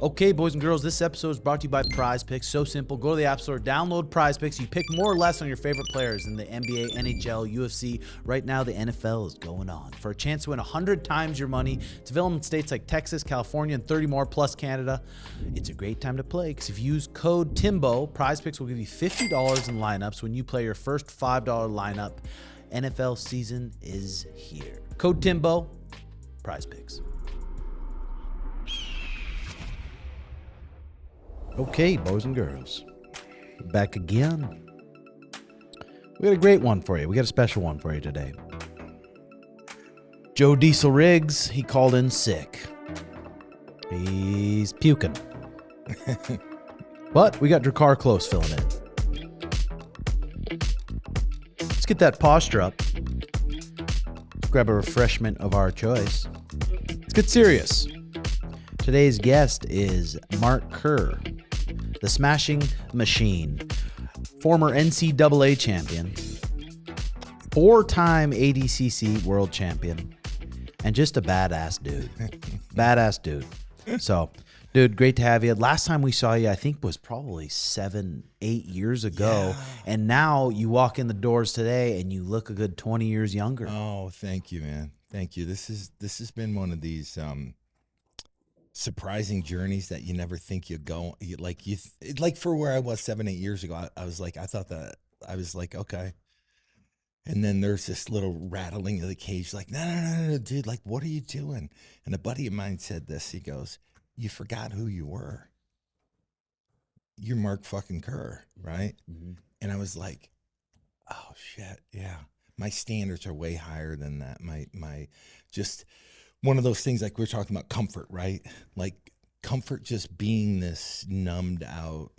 Okay, boys and girls, this episode is brought to you by Prize Picks. So simple. Go to the App Store, download Prize Picks. You pick more or less on your favorite players in the NBA, NHL, UFC. Right now, the NFL is going on. For a chance to win 100 times your money, it's available in states like Texas, California, and 30 more, plus Canada. It's a great time to play because if you use code TIMBO, Prize Picks will give you $50 in lineups when you play your first $5 lineup. NFL season is here. Code TIMBO, Prize Picks. Okay, boys and girls, we're back again. We got a great one for you. We got a special one for you today. Joe Diesel Riggs, he called in sick. He's puking. But we got Drakkar Close filling in. Let's get that posture up. Let's grab a refreshment of our choice. Let's get serious. Today's guest is Mark Kerr, the Smashing Machine, former NCAA champion, 4-time ADCC world champion, and just a badass dude. Badass dude. So, dude, great to have you. Last time we saw you, I think, was probably 7-8 years ago. Yeah. And now you walk in the doors today and you look a good 20 years younger. Oh, thank you, man. Thank you. This has been one of these surprising journeys that you never think you go. Like for where I was 7-8 years ago, I was like, okay. And then there's this little rattling of the cage, like, no, dude, like, what are you doing? And a buddy of mine said this. He goes, you forgot who you were. You're Mark fucking Kerr, right? Mm-hmm. And I was like, oh shit, yeah. My standards are way higher than that. My just one of those things, like we're talking about comfort, right? Like comfort just being this numbed out,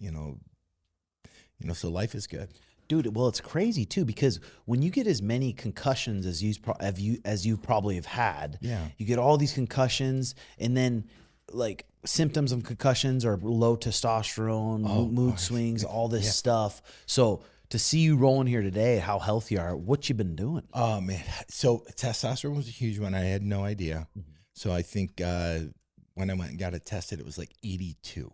so life is good. Dude, well, it's crazy too, because when you get as many concussions as you probably have had, yeah, you get all these concussions, and then like symptoms of concussions are low testosterone, mood swings, all this stuff. So to see you rolling here today, how healthy you are, what you been doing? Oh man, so testosterone was a huge one. I had no idea. Mm-hmm. So I think when I went and got it tested, it was like 82.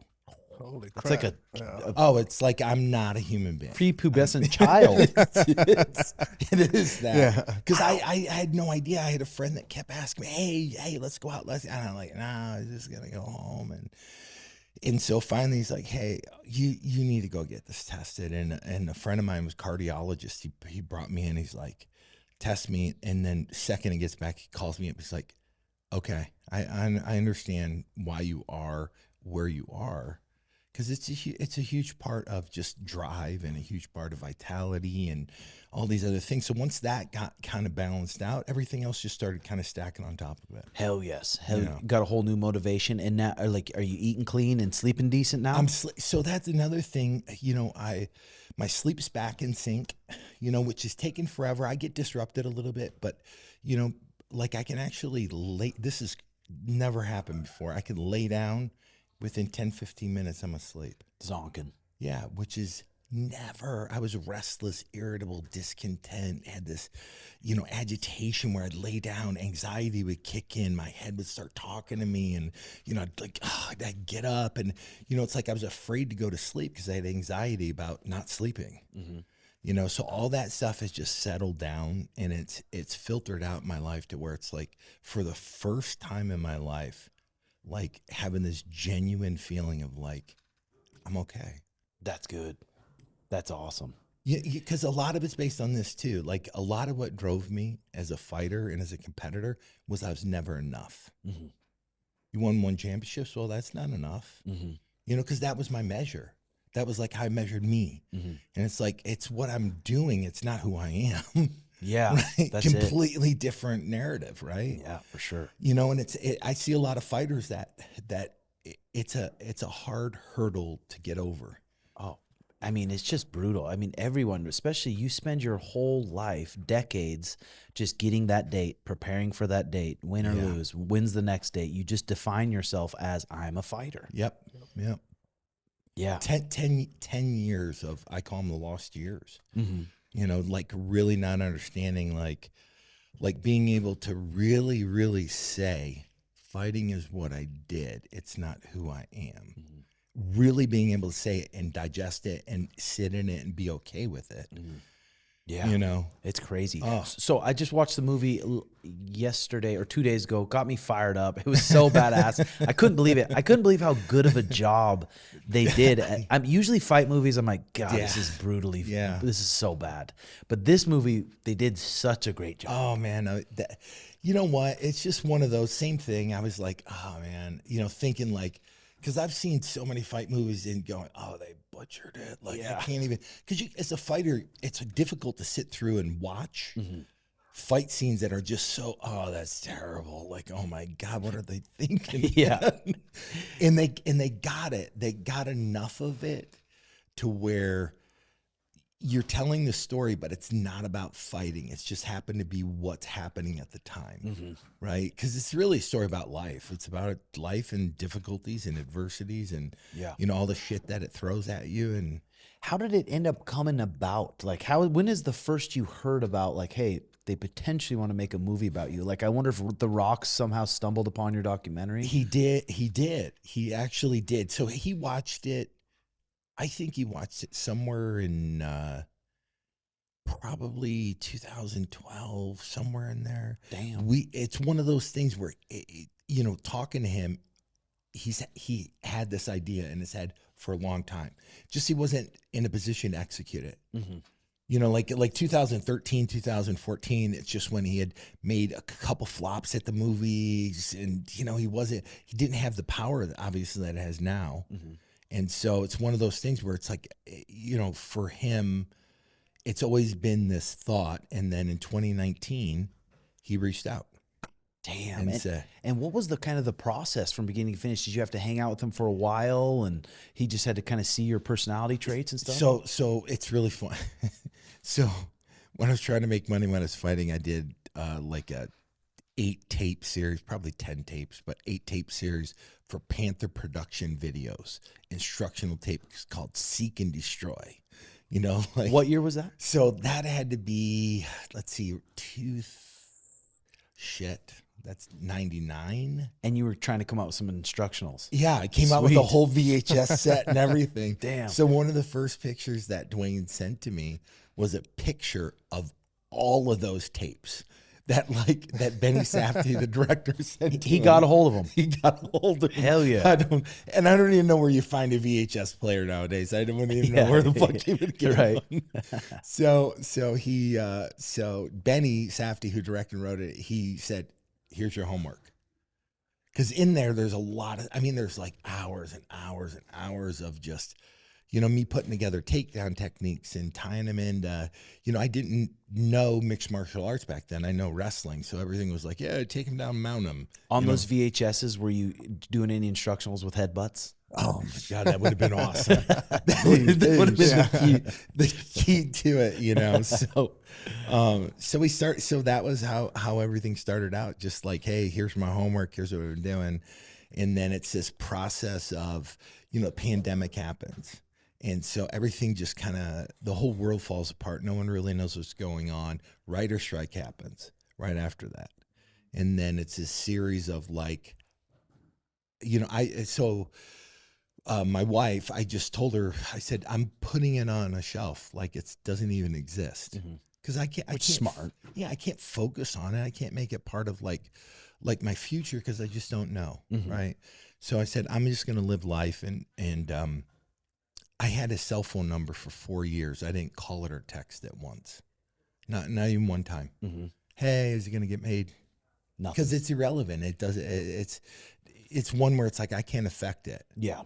Holy crap. It's like it's like I'm not a human being. Prepubescent child. It is that. Yeah. Because I had no idea. I had a friend that kept asking me, hey, let's go out. And I'm like, nah, I'm just going to go home. And so finally he's like, hey, you need to go get this tested. And a friend of mine was a cardiologist. He brought me in. He's like, test me. And then second he gets back, he calls me up. He's like, okay, I understand why you are where you are. Because it's a huge part of just drive and a huge part of vitality and all these other things. So once that got kind of balanced out, everything else just started kind of stacking on top of it. Hell yes. Got a whole new motivation. And now, like, are you eating clean and sleeping decent now? So that's another thing. My sleep's back in sync, which is taking forever. I get disrupted a little bit, but, like I can actually this has never happened before. I can lay down. Within 10, 15 minutes, I'm asleep. Zonking. Yeah, which is never. I was restless, irritable, discontent, had this, agitation where I'd lay down, anxiety would kick in, my head would start talking to me, and, I'd get up, and, it's like I was afraid to go to sleep because I had anxiety about not sleeping. Mm-hmm. So all that stuff has just settled down, and it's filtered out in my life to where it's like, for the first time in my life, like having this genuine feeling of like, I'm okay. That's good. That's awesome. Yeah, because a lot of it's based on this too. Like a lot of what drove me as a fighter and as a competitor was I was never enough. Mm-hmm. You won championships, well, that's not enough. Mm-hmm. Because that was my measure. That was like how I measured me. Mm-hmm. And it's like, it's what I'm doing. It's not who I am. Yeah, right? That's completely different narrative, right? Yeah, for sure. And I see a lot of fighters that it's a hard hurdle to get over. Oh, I mean, it's just brutal. I mean, everyone, especially you spend your whole life, decades, just getting that date, preparing for that date, win or lose, wins the next date. You just define yourself as I'm a fighter. Yep. Yeah. 10 years of, I call them the lost years. Mm-hmm. Like really not understanding, like being able to really, really say fighting is what I did. It's not who I am. Really being able to say it and digest it and sit in it and be okay with it. Yeah. You know, it's crazy. Oh. So I just watched the movie yesterday or 2 days ago. Got me fired up. It was so badass. I couldn't believe it. I couldn't believe how good of a job they did. I'm usually fight movies. I'm like, God, this is brutally. This is so bad. But this movie, they did such a great job. Oh man, you know what? It's just one of those same thing. I was like, oh man, you know, thinking like, because I've seen so many fight movies and going, oh, they butchered it. Like I can't even, because as a fighter, it's difficult to sit through and watch fight scenes that are just so, oh, that's terrible. Like, oh my God, what are they thinking? and they got it. They got enough of it to where you're telling the story, but it's not about fighting. It's just happened to be what's happening at the time, right? Because it's really a story about life. It's about life and difficulties and adversities and, you know, all the shit that it throws at you. And how did it end up coming about? Like, when is the first you heard about, like, hey, they potentially want to make a movie about you? Like, I wonder if The Rock somehow stumbled upon your documentary. He did. He actually did. So he watched it. I think he watched it somewhere in probably 2012, somewhere in there. Damn. It's one of those things where, you know, talking to him, he had this idea in his head for a long time. Just he wasn't in a position to execute it. You know, like 2013, 2014, it's just when he had made a couple flops at the movies, and you know, he didn't have the power obviously that it has now. And so it's one of those things where it's like, you know, for him, it's always been this thought. And then in 2019, he reached out. Damn. And what was the kind of the process from beginning to finish? Did you have to hang out with him for a while and he just had to kind of see your personality traits and stuff? So it's really fun. So when I was trying to make money when I was fighting, I did like a 8-tape series, probably 10 tapes, but 8-tape series for Panther Production Videos, instructional tapes called Seek and Destroy. You know, like what year was that? So that had to be, let's see, that's 99. And you were trying to come out with some instructionals. Yeah, I came out with a whole VHS set and everything. Damn. So one of the first pictures that Dwanye sent to me was a picture of all of those tapes that Benny Safdie, the director, sent to He him. got a hold of them. He got a hold of them. Hell yeah. I don't even know where you find a VHS player nowadays. I don't even know where the fuck you would get one. So Benny Safdie, who directed and wrote it, he said, here's your homework. Because in there's a lot of, there's like hours and hours and hours of just, you know, me putting together takedown techniques and tying them into, you know, I didn't know mixed martial arts back then. I know wrestling. So everything was like, yeah, take him down, mount him. On those VHSs, were you doing any instructionals with headbutts? Oh my God, that would have been awesome. that would have been the key to it, you know? So that was how everything started out. Just like, hey, here's my homework. Here's what we're doing. And then it's this process of, you know, pandemic happens. And so everything just kind of, the whole world falls apart. No one really knows what's going on. Writer strike happens right after that. And then it's a series of like, you know, my wife, I just told her, I said, I'm putting it on a shelf. Like it doesn't even exist. Cause I can't smart. Yeah. I can't focus on it. I can't make it part of like my future. Cause I just don't know. Right. So I said, I'm just going to live life. And I had his cell phone number for 4 years. I didn't call it or text it once. Not even one time. Hey, is it going to get made? Nothing. Because it's irrelevant. It doesn't. It's one where it's like I can't affect it. Yeah.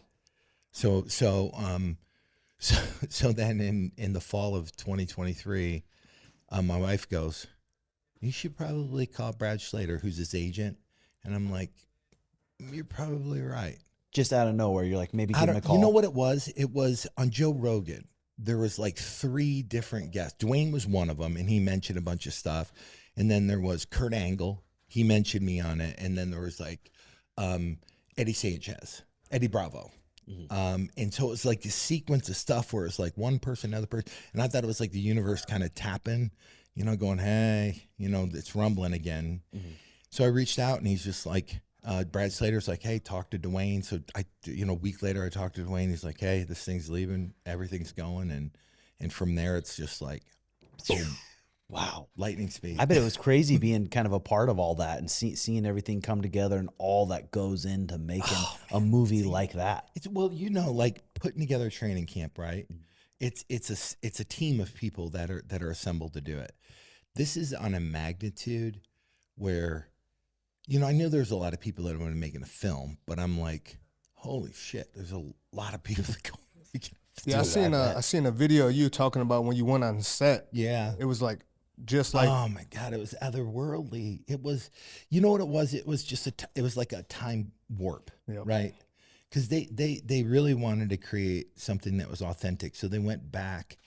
So then in the fall of 2023, my wife goes, you should probably call Brad Schlater, who's his agent. And I'm like, you're probably right. Just out of nowhere, you're like, maybe give him a call. You know what it was? It was on Joe Rogan. There was like 3 different guests. Dwanye was one of them, and he mentioned a bunch of stuff. And then there was Kurt Angle. He mentioned me on it. And then there was like Eddie Sanchez, Eddie Bravo. And so it was like a sequence of stuff where it's like one person, another person. And I thought it was like the universe kind of tapping, you know, going, hey, you know, it's rumbling again. So I reached out and he's just like, Brad Slater's like, hey, talk to Dwayne. So a week later I talked to Dwayne. He's like, hey, this thing's leaving, everything's going, and from there it's just like, boom. Wow. Lightning speed. I bet it was crazy being kind of a part of all that and seeing everything come together and all that goes into making a movie like that. Well, like putting together a training camp, right? It's a team of people that are assembled to do it. This is on a magnitude where, I know there's a lot of people that are going to make a film, but I'm like, holy shit, there's a lot of people that go. Yeah, I seen a video of you talking about when you went on set. Yeah, it was like. Just like, oh my God, it was otherworldly. It was, you know what it was? It was just it was like a time warp, right? Because they really wanted to create something that was authentic. So they went back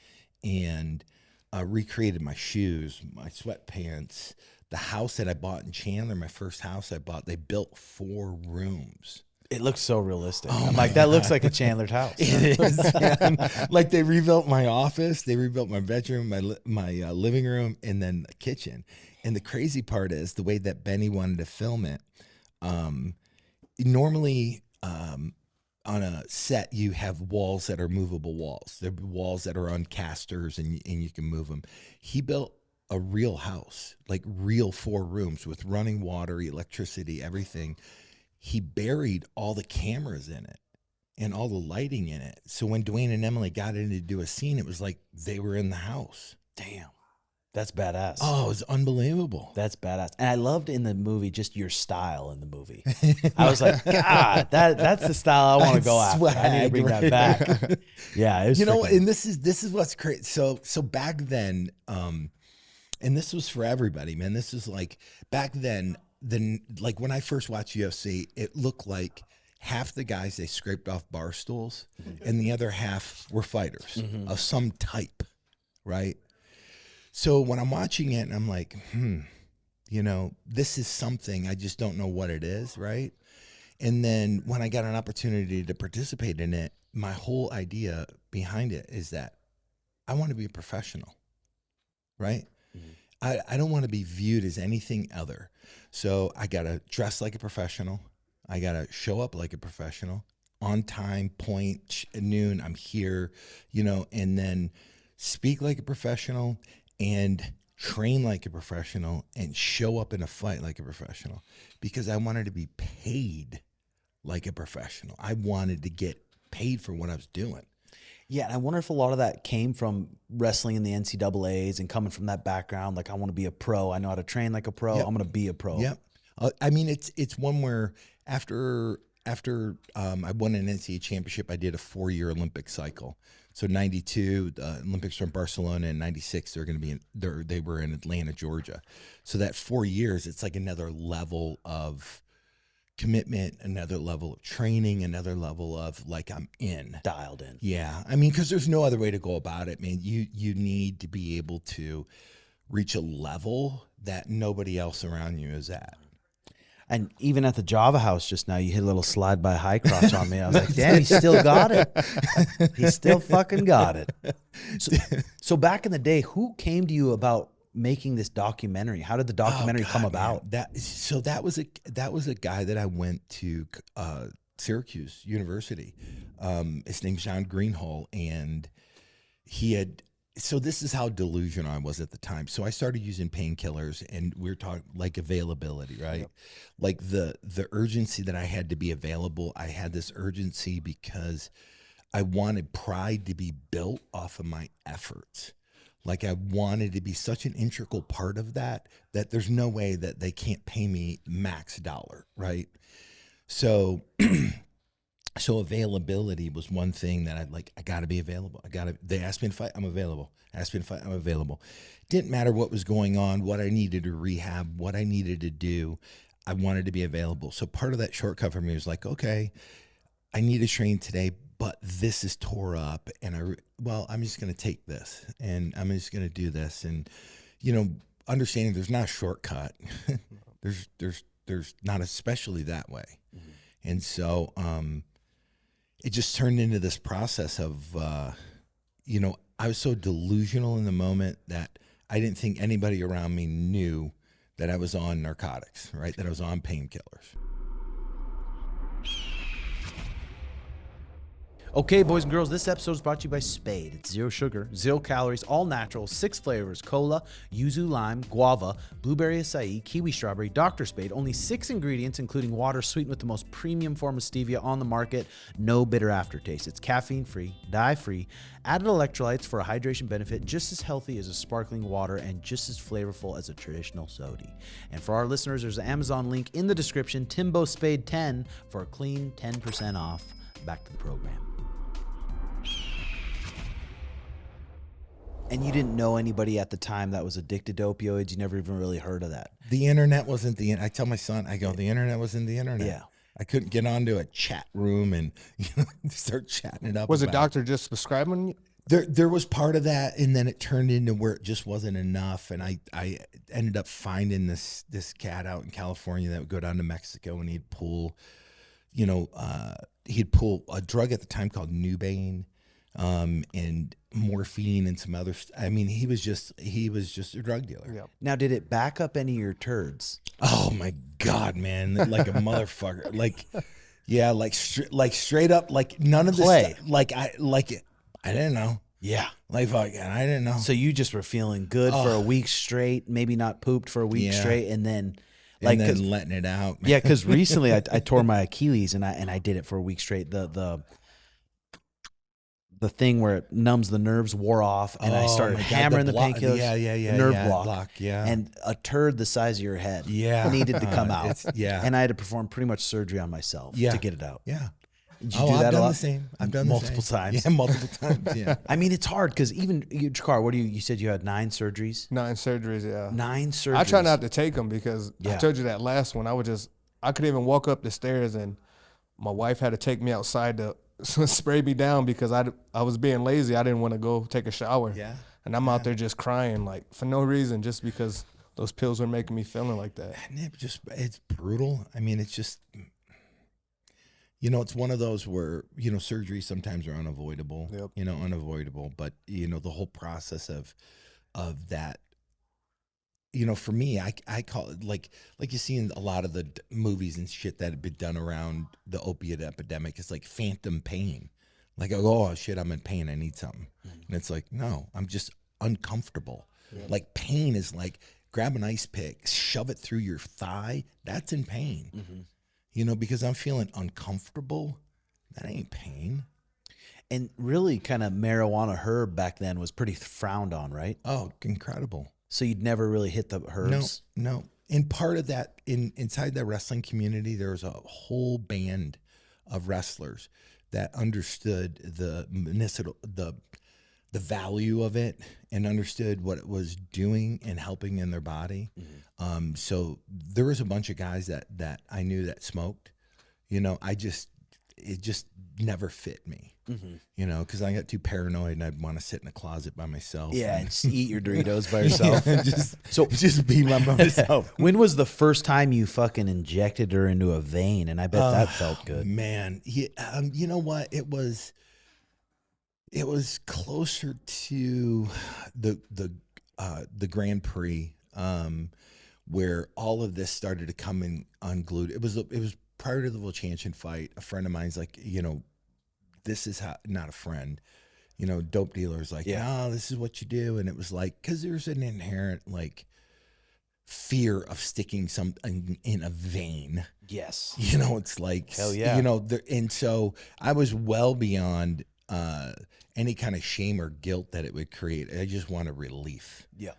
and recreated my shoes, my sweatpants, the house that I bought in Chandler, my first house I bought. They built 4 rooms. It looks so realistic. I'm like, that looks like a Chandler house. It is. Yeah. Like they rebuilt my office, they rebuilt my bedroom, my living room, and then the kitchen. And the crazy part is the way that Benny wanted to film it. Normally, on a set, you have walls that are movable walls. There are walls that are on casters, and you can move them. He built a real house, like real 4 rooms with running water, electricity, everything. He buried all the cameras in it and all the lighting in it. So when Dwayne and Emily got in to do a scene, it was like they were in the house. Damn. That's badass. Oh, it was unbelievable. That's badass. And I loved in the movie just your style in the movie. I was like, God, that's the style I want to go after. I need to bring that back. Yeah, it was and this is what's crazy. So back then, and this was for everybody, man. This was like back then. Like when I first watched UFC, it looked like half the guys they scraped off bar stools, and the other half were fighters of some type, right? So when I'm watching it, and I'm like, this is something, I just don't know what it is, right? And then when I got an opportunity to participate in it, my whole idea behind it is that I want to be a professional, right? I don't want to be viewed as anything other. So I got to dress like a professional. I got to show up like a professional, on time, point, noon, I'm here, and then speak like a professional and train like a professional and show up in a fight like a professional, because I wanted to be paid like a professional. I wanted to get paid for what I was doing. Yeah, and I wonder if a lot of that came from wrestling in the NCAAs and coming from that background. Like, I want to be a pro. I know how to train like a pro. Yep. I'm going to be a pro. Yep. I mean, it's one where after I won an NCAA championship, I did a 4-year Olympic cycle. So 92, the Olympics were in Barcelona, and 96, they were in Atlanta, Georgia. So that 4 years, it's like another level of commitment, another level of training, another level of like I'm dialed in. Yeah, I mean, because there's no other way to go about it, man. You need to be able to reach a level that nobody else around you is at. And even at the Java House just now, you hit a little slide by high crotch on me. I was like, damn, he still got it. He still fucking got it. So back in the day, who came to you about making this documentary? How did the documentary come about? Man. That was a guy that I went to Syracuse University. His name's John Greenhall, and so this is how delusional I was at the time. So I started using painkillers, and we were talking like availability, right? Yep. Like the urgency that I had to be available. I had this urgency because I wanted Pride to be built off of my efforts. Like I wanted to be such an integral part of that there's no way that they can't pay me max dollar, right? So so availability was one thing that I got to be available. They asked me to fight, I'm available. Asked me to fight, I'm available. Didn't matter what was going on, what I needed to rehab, what I needed to do. I wanted to be available. So part of that shortcut for me was like, okay, I need to train today, but this is tore up, and I'm just going to take this, and I'm just going to do this, and understanding there's not a shortcut. there's not, especially that way. Mm-hmm. And so it just turned into this process of I was so delusional in the moment that I didn't think anybody around me knew that I was on narcotics, right? That I was on painkillers. Okay, boys and girls, this episode is brought to you by Spade. It's 0 sugar, 0 calories, all natural, 6 flavors: cola, yuzu lime, guava, blueberry acai, kiwi strawberry, Dr. Spade. Only 6 ingredients, including water, sweetened with the most premium form of stevia on the market. No bitter aftertaste. It's caffeine-free, dye-free, added electrolytes for a hydration benefit, just as healthy as a sparkling water and just as flavorful as a traditional soda. And for our listeners, there's an Amazon link in the description, TIMBO Spade 10 for a clean 10% off. Back to the program. And you didn't know anybody at the time that was addicted to opioids? You never even really heard of that? The internet wasn't I tell my son, I go, the internet wasn't the internet. Yeah. I couldn't get onto a chat room and start chatting it up. Was the doctor just prescribing you? There was part of that, and then it turned into where it just wasn't enough. And I ended up finding this cat out in California that would go down to Mexico, and he'd pull a drug at the time called Nubane, and morphine and some other I mean, he was just a drug dealer. Yep. Now, did it back up any of your turds? Oh my God, man. Like a motherfucker. Like straight up, like none of this Play. stuff, I didn't know. Yeah. Like I didn't know. So you just were feeling good for a week straight, maybe not pooped for a week straight, and then and then letting it out. Man. Yeah, because recently I tore my Achilles and I did it for a week straight. The thing where it numbs the nerves wore off, and I started hammering the painkillers. Yeah. Nerve block. Yeah. And a turd the size of your head needed to come out. And I had to perform pretty much surgery on myself to get it out. Yeah. Did you do that I've a done lot? the same. I've done multiple the same. times. Yeah, multiple times. Yeah. I mean, it's hard because even Jakar, what do you said you had 9 surgeries? 9 surgeries, yeah. 9 surgeries. I try not to take them because Yeah. I told you that last one. I couldn't even walk up the stairs, and my wife had to take me outside to spray me down because I was being lazy. I didn't want to go take a shower. Yeah. And I'm out there just crying, like, for no reason, just because those pills were making me feeling like that. And it's brutal. I mean, it's just, it's one of those where, surgeries sometimes are unavoidable, Yep. Unavoidable. But, the whole process of that, for me, I call it like you see in a lot of the movies and shit that have been done around the opiate epidemic. It's like phantom pain. Like, oh shit, I'm in pain. I need something. And it's like, no, I'm just uncomfortable. Yeah. Like pain is like grab an ice pick, shove it through your thigh. That's in pain. Mm-hmm. Because I'm feeling uncomfortable. That ain't pain. And really kind of marijuana herb back then was pretty frowned on, right? Oh, incredible. So you'd never really hit the herbs? No. And part of that, inside the wrestling community, there was a whole band of wrestlers that understood the value of it and understood what it was doing and helping in their body. Mm-hmm. So there was a bunch of guys that I knew that smoked. It just never fit me. Mm-hmm. Because I got too paranoid and I'd want to sit in a closet by myself. Yeah, and just eat your Doritos by yourself. just be by myself. When was the first time you fucking injected her into a vein? And I bet that felt good. Man, you know what? It was closer to the Grand Prix, where all of this started to come in unglued. It was prior to the Volchanchen fight. A friend of mine's like, this is how, not a friend, dope dealers like, no, this is what you do. And it was like, cause there's an inherent like fear of sticking something in a vein. Yes. It's like, hell yeah. And so I was well beyond, any kind of shame or guilt that it would create. I just want a relief. Yeah.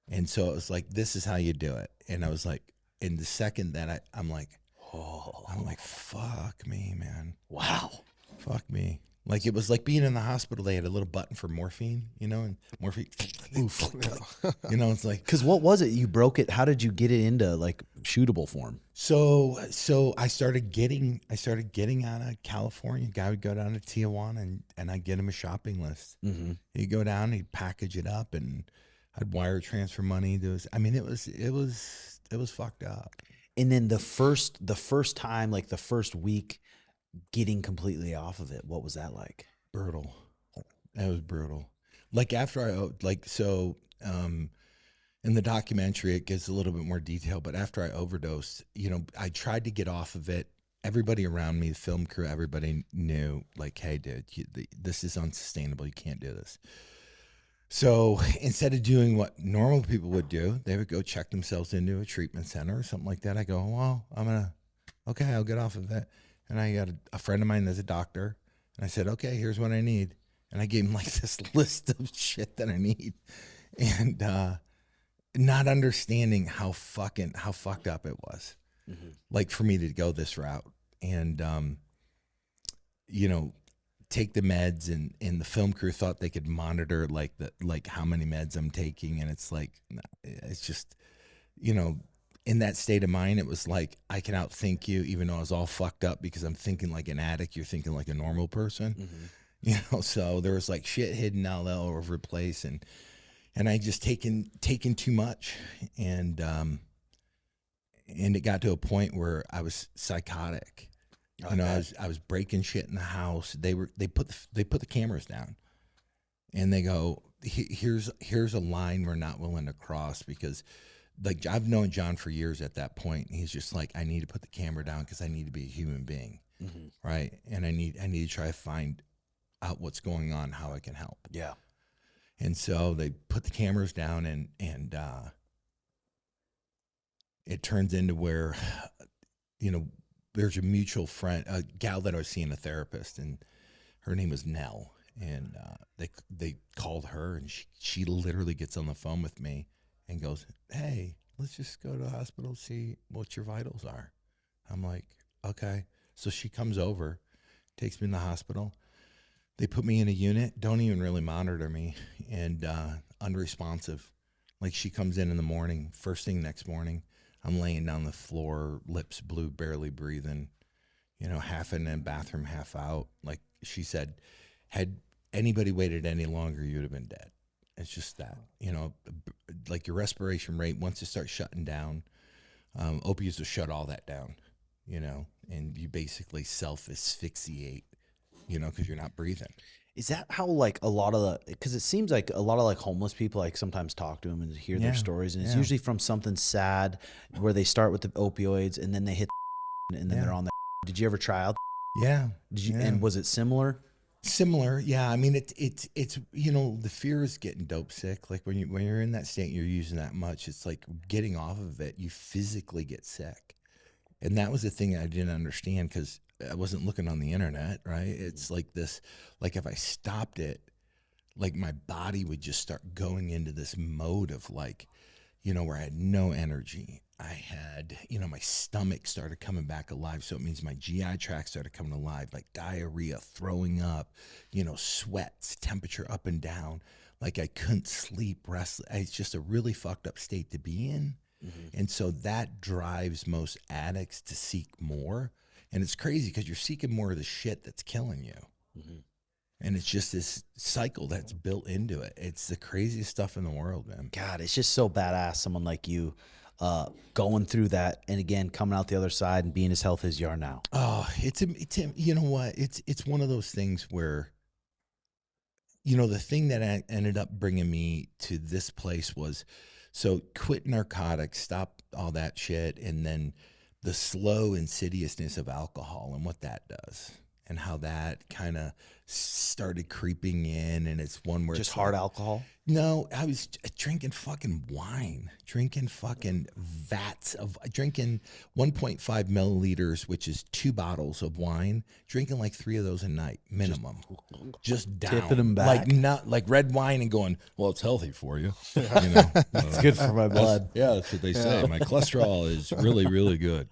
And so it was like, this is how you do it. And I was like, in the second that I'm like, fuck me, man. Wow. Fuck me. Like, it was like being in the hospital. They had a little button for morphine, and morphine, oof. It's like. Because what was it? You broke it. How did you get it into like shootable form? So I started getting out of California. A guy would go down to Tijuana and I'd get him a shopping list. Mm-hmm. He'd go down, he'd package it up, and I'd wire transfer money. It was fucked up. And then the first time, like the first week, getting completely off of it, what was that like? Brutal. That was brutal. Like after in the documentary, it gives a little bit more detail, but after I overdosed, I tried to get off of it everybody around me, the film crew, everybody knew, like, hey, dude, this is unsustainable. You can't do this. So instead of doing what normal people would do, they would go check themselves into a treatment center or something like that. I go, well, okay, I'll get off of it. And I got a friend of mine that's a doctor. And I said, okay, here's what I need. And I gave him like this list of shit that I need. And not understanding how fucked up it was. Mm-hmm. Like for me to go this route. And, you know, take the meds, and the film crew thought they could monitor like how many meds I'm taking. And it's like, it's just, you know, in that state of mind, it was like, I can outthink you, even though I was all fucked up because I'm thinking like an addict. You're thinking like a normal person, mm-hmm. You know? So there was like shit hidden all over the place. And I just taken too much. And it got to a point where I was psychotic. You know, I was breaking shit in the house. They put the cameras down, and they go, here's a line we're not willing to cross, because like I've known John for years at that point. And he's just like, I need to put the camera down because I need to be a human being, mm-hmm. Right? And I need to try to find out what's going on, how I can help. Yeah. And so they put the cameras down, and it turns into where, you know, there's a mutual friend, a gal that I was seeing, a therapist, and her name was Nell. And they called her, and she literally gets on the phone with me and goes, hey, let's just go to the hospital, see what your vitals are. I'm like, okay. So she comes over, takes me in the hospital. They put me in a unit, don't even really monitor me, and unresponsive. Like she comes in the morning, first thing next morning, I'm laying down the floor, lips blue, barely breathing, you know, half in the bathroom, half out. Like she said, had anybody waited any longer, you'd have been dead. It's just that, you know, like your respiration rate, once it starts shutting down, opioids will shut all that down, you know, and you basically self-asphyxiate, you know, because you're not breathing. Is that how like a lot of the, because it seems like a lot of like homeless people like sometimes talk to them and hear their stories, and it's usually from something sad where they start with the opioids and then they hit and then they're on the. Did you ever try out? Yeah. Did you? And was it similar? Similar, yeah. I mean, it's you know, the fear is getting dope sick. Like when you're in that state, and you're using that much. It's like getting off of it, you physically get sick, and that was the thing I didn't understand because I wasn't looking on the internet, right? It's like this, like if I stopped it, like my body would just start going into this mode of like, you know, where I had no energy. I had, you know, my stomach started coming back alive. So it means my GI tract started coming alive, like diarrhea, throwing up, you know, sweats, temperature up and down. Like I couldn't sleep, restless. It's just a really fucked up state to be in. Mm-hmm. And so that drives most addicts to seek more. And it's crazy because you're seeking more of the shit that's killing you. Mm-hmm. And it's just this cycle that's built into it. It's the craziest stuff in the world, man. God, it's just so badass. Someone like you going through that, and again, coming out the other side and being as healthy as you are now. Oh, it's you know what? It's one of those things where, you know, the thing that ended up bringing me to this place was, so quit narcotics, stop all that shit, and then the slow insidiousness of alcohol and what that does, and how that kind of started creeping in. And it's one where just hard alcohol. No, I was drinking fucking wine, drinking fucking vats of, drinking 1.5 milliliters, which is 2 bottles of wine, drinking like 3 of those a night minimum, just down, tipping them back, like not like red wine, and going, well, it's healthy for you, you know, it's good for my blood. That's what they say. My cholesterol is really, really good,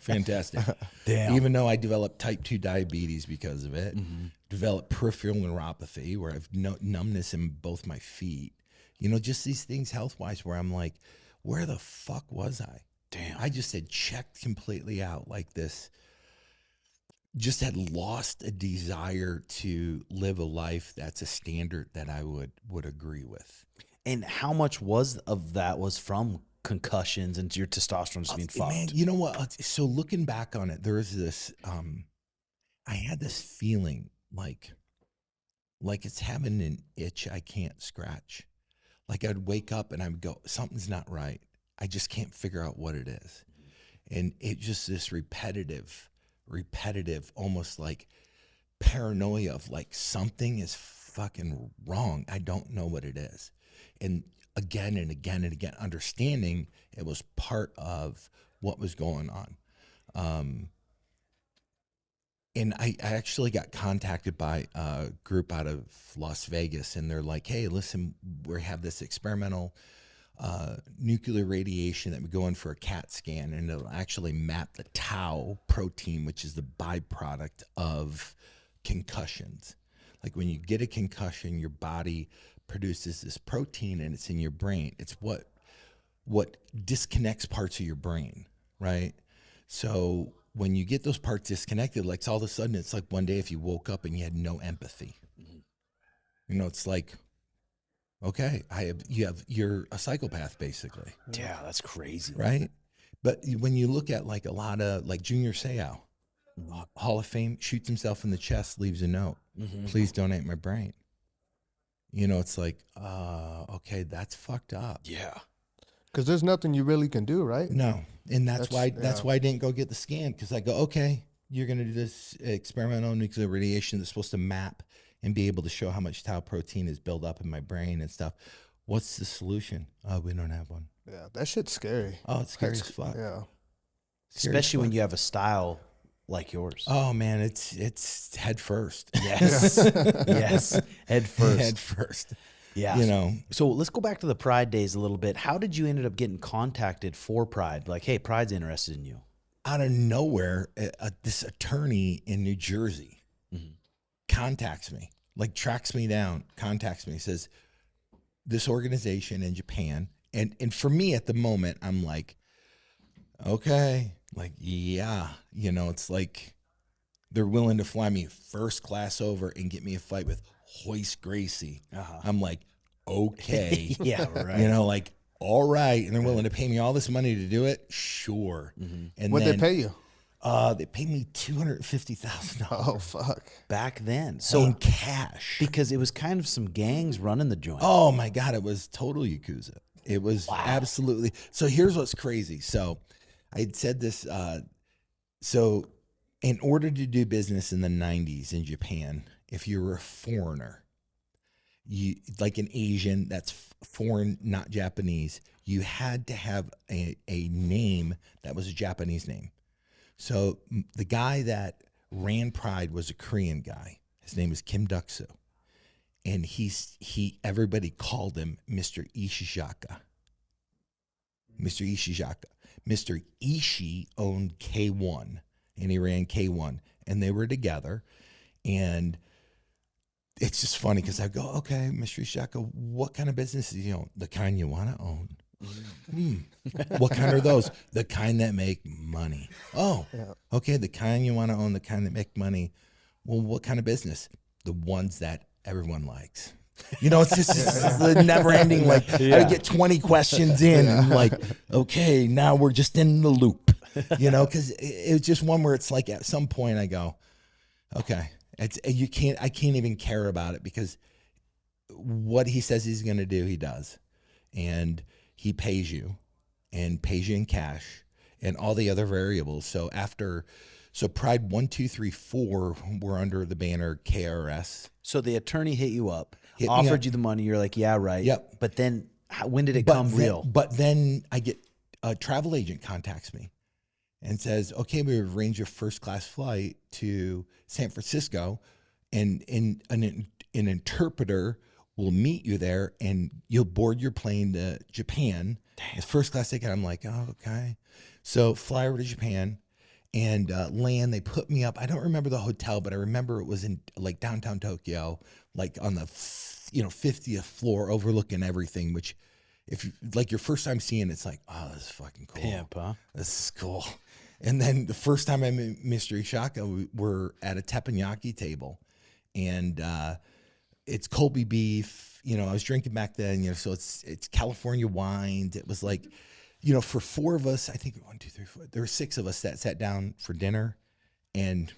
fantastic. Damn. Even though I developed type 2 diabetes because of it. Mm-hmm. Developed peripheral neuropathy where I've numbness in both my feet, you know, just these things health-wise where I'm like, where the fuck was I? Damn. I just had checked completely out like this, just had lost a desire to live a life that's a standard that I would agree with. And how much of that was from concussions and your testosterone just being fucked? Man, you know what? So looking back on it, there is this, I had this feeling like it's having an itch I can't scratch. Like I'd wake up and I would go, something's not right. I just can't figure out what it is. And it just this repetitive repetitive, almost like paranoia of like something is fucking wrong. I don't know what it is. And again and again and again, understanding it was part of what was going on. And I actually got contacted by a group out of Las Vegas, and they're like, hey, listen, we have this experimental nuclear radiation that we go in for a CAT scan, and it'll actually map the tau protein, which is the byproduct of concussions. Like when you get a concussion, your body produces this protein, and it's in your brain. It's what disconnects parts of your brain, right? So when you get those parts disconnected, like all of a sudden, it's like one day if you woke up and you had no empathy. You know, it's like, okay, you're a psychopath basically. Yeah, that's crazy. Right? But when you look at like a lot of like Junior Seau, Hall of Fame, shoots himself in the chest, leaves a note. Please donate my brain. You know, it's like, okay, that's fucked up. Yeah. Because there's nothing you really can do, right? No. And that's why I didn't go get the scan, because I go, okay, you're going to do this experimental nuclear radiation that's supposed to map and be able to show how much tau protein is built up in my brain and stuff. What's the solution? Oh, we don't have one. Yeah, that shit's scary. Oh, it's scary as fuck. Yeah. Especially when you have a style like yours. Oh man, it's head first. Yes. Yes. Head first. Head first. Yeah. You know. So let's go back to the Pride days a little bit. How did you ended up getting contacted for Pride? Like, hey, Pride's interested in you. Out of nowhere, this attorney in New Jersey contacts me, like tracks me down, contacts me, says, this organization in Japan. And for me at the moment, I'm like, okay, like, yeah, you know, it's like they're willing to fly me first class over and get me a fight with Hoist Gracie. I'm like, okay. Yeah, right. You know, like, all right. And they're willing to pay me all this money to do it? Sure. And What'd they pay you? They paid me $250,000. Oh, fuck. Back then. In So cash. because it was kind of some gangs running the joint. Oh my God, it was total Yakuza. It was absolutely. So here's what's crazy. So I had said this. So in order to do business in the 90s in Japan, if you were a foreigner, you like an Asian that's foreign, not Japanese, you had to have a name that was a Japanese name. So the guy that ran Pride was a Korean guy. His name is Kim Duk-soo. And everybody called him Mr. Ishizaka. Mr. Ishizaka. Mr. Ishii owned K1, and he ran K1, and they were together. And it's just funny because I go, okay, Mr. Ishizaka, what kind of business do you own? The kind you want to own. What kind are those? The kind that make money. Oh, okay, the kind you want to own, the kind that make money. Well, what kind of business? The ones that everyone likes. You know, it's just the never ending, like, I get 20 questions in and like, okay, now we're just in the loop, you know, because it's just one where it's like at some point I go, okay, I can't even care about it, because what he says he's going to do, he does. And he pays you and pays you in cash and all the other variables. So Pride 1, 2, 3, 4 were under the banner KRS. So the attorney hit you up, Hit me offered up. you the money. You're like, yeah, right. Yep. But then when did it come real? But then I get a travel agent contacts me and says, okay, we arrange your first class flight to San Francisco, and an interpreter will meet you there, and you'll board your plane to Japan. It's first class ticket. I'm like, oh, okay. So fly over to Japan and land. They put me up. I don't remember the hotel, but I remember it was in like downtown Tokyo, like on the 50th floor, overlooking everything. Which, if like your first time seeing it, it's like, oh, this is fucking cool. Pimp, huh? This is cool. And then the first time I met Mr. Ishaka, we were at a teppanyaki table, and it's Colby beef. You know, I was drinking back then. You know, so it's California wines. It was like, you know, for 4 of us, I think 1, 2, 3, 4. There were 6 of us that sat down for dinner, and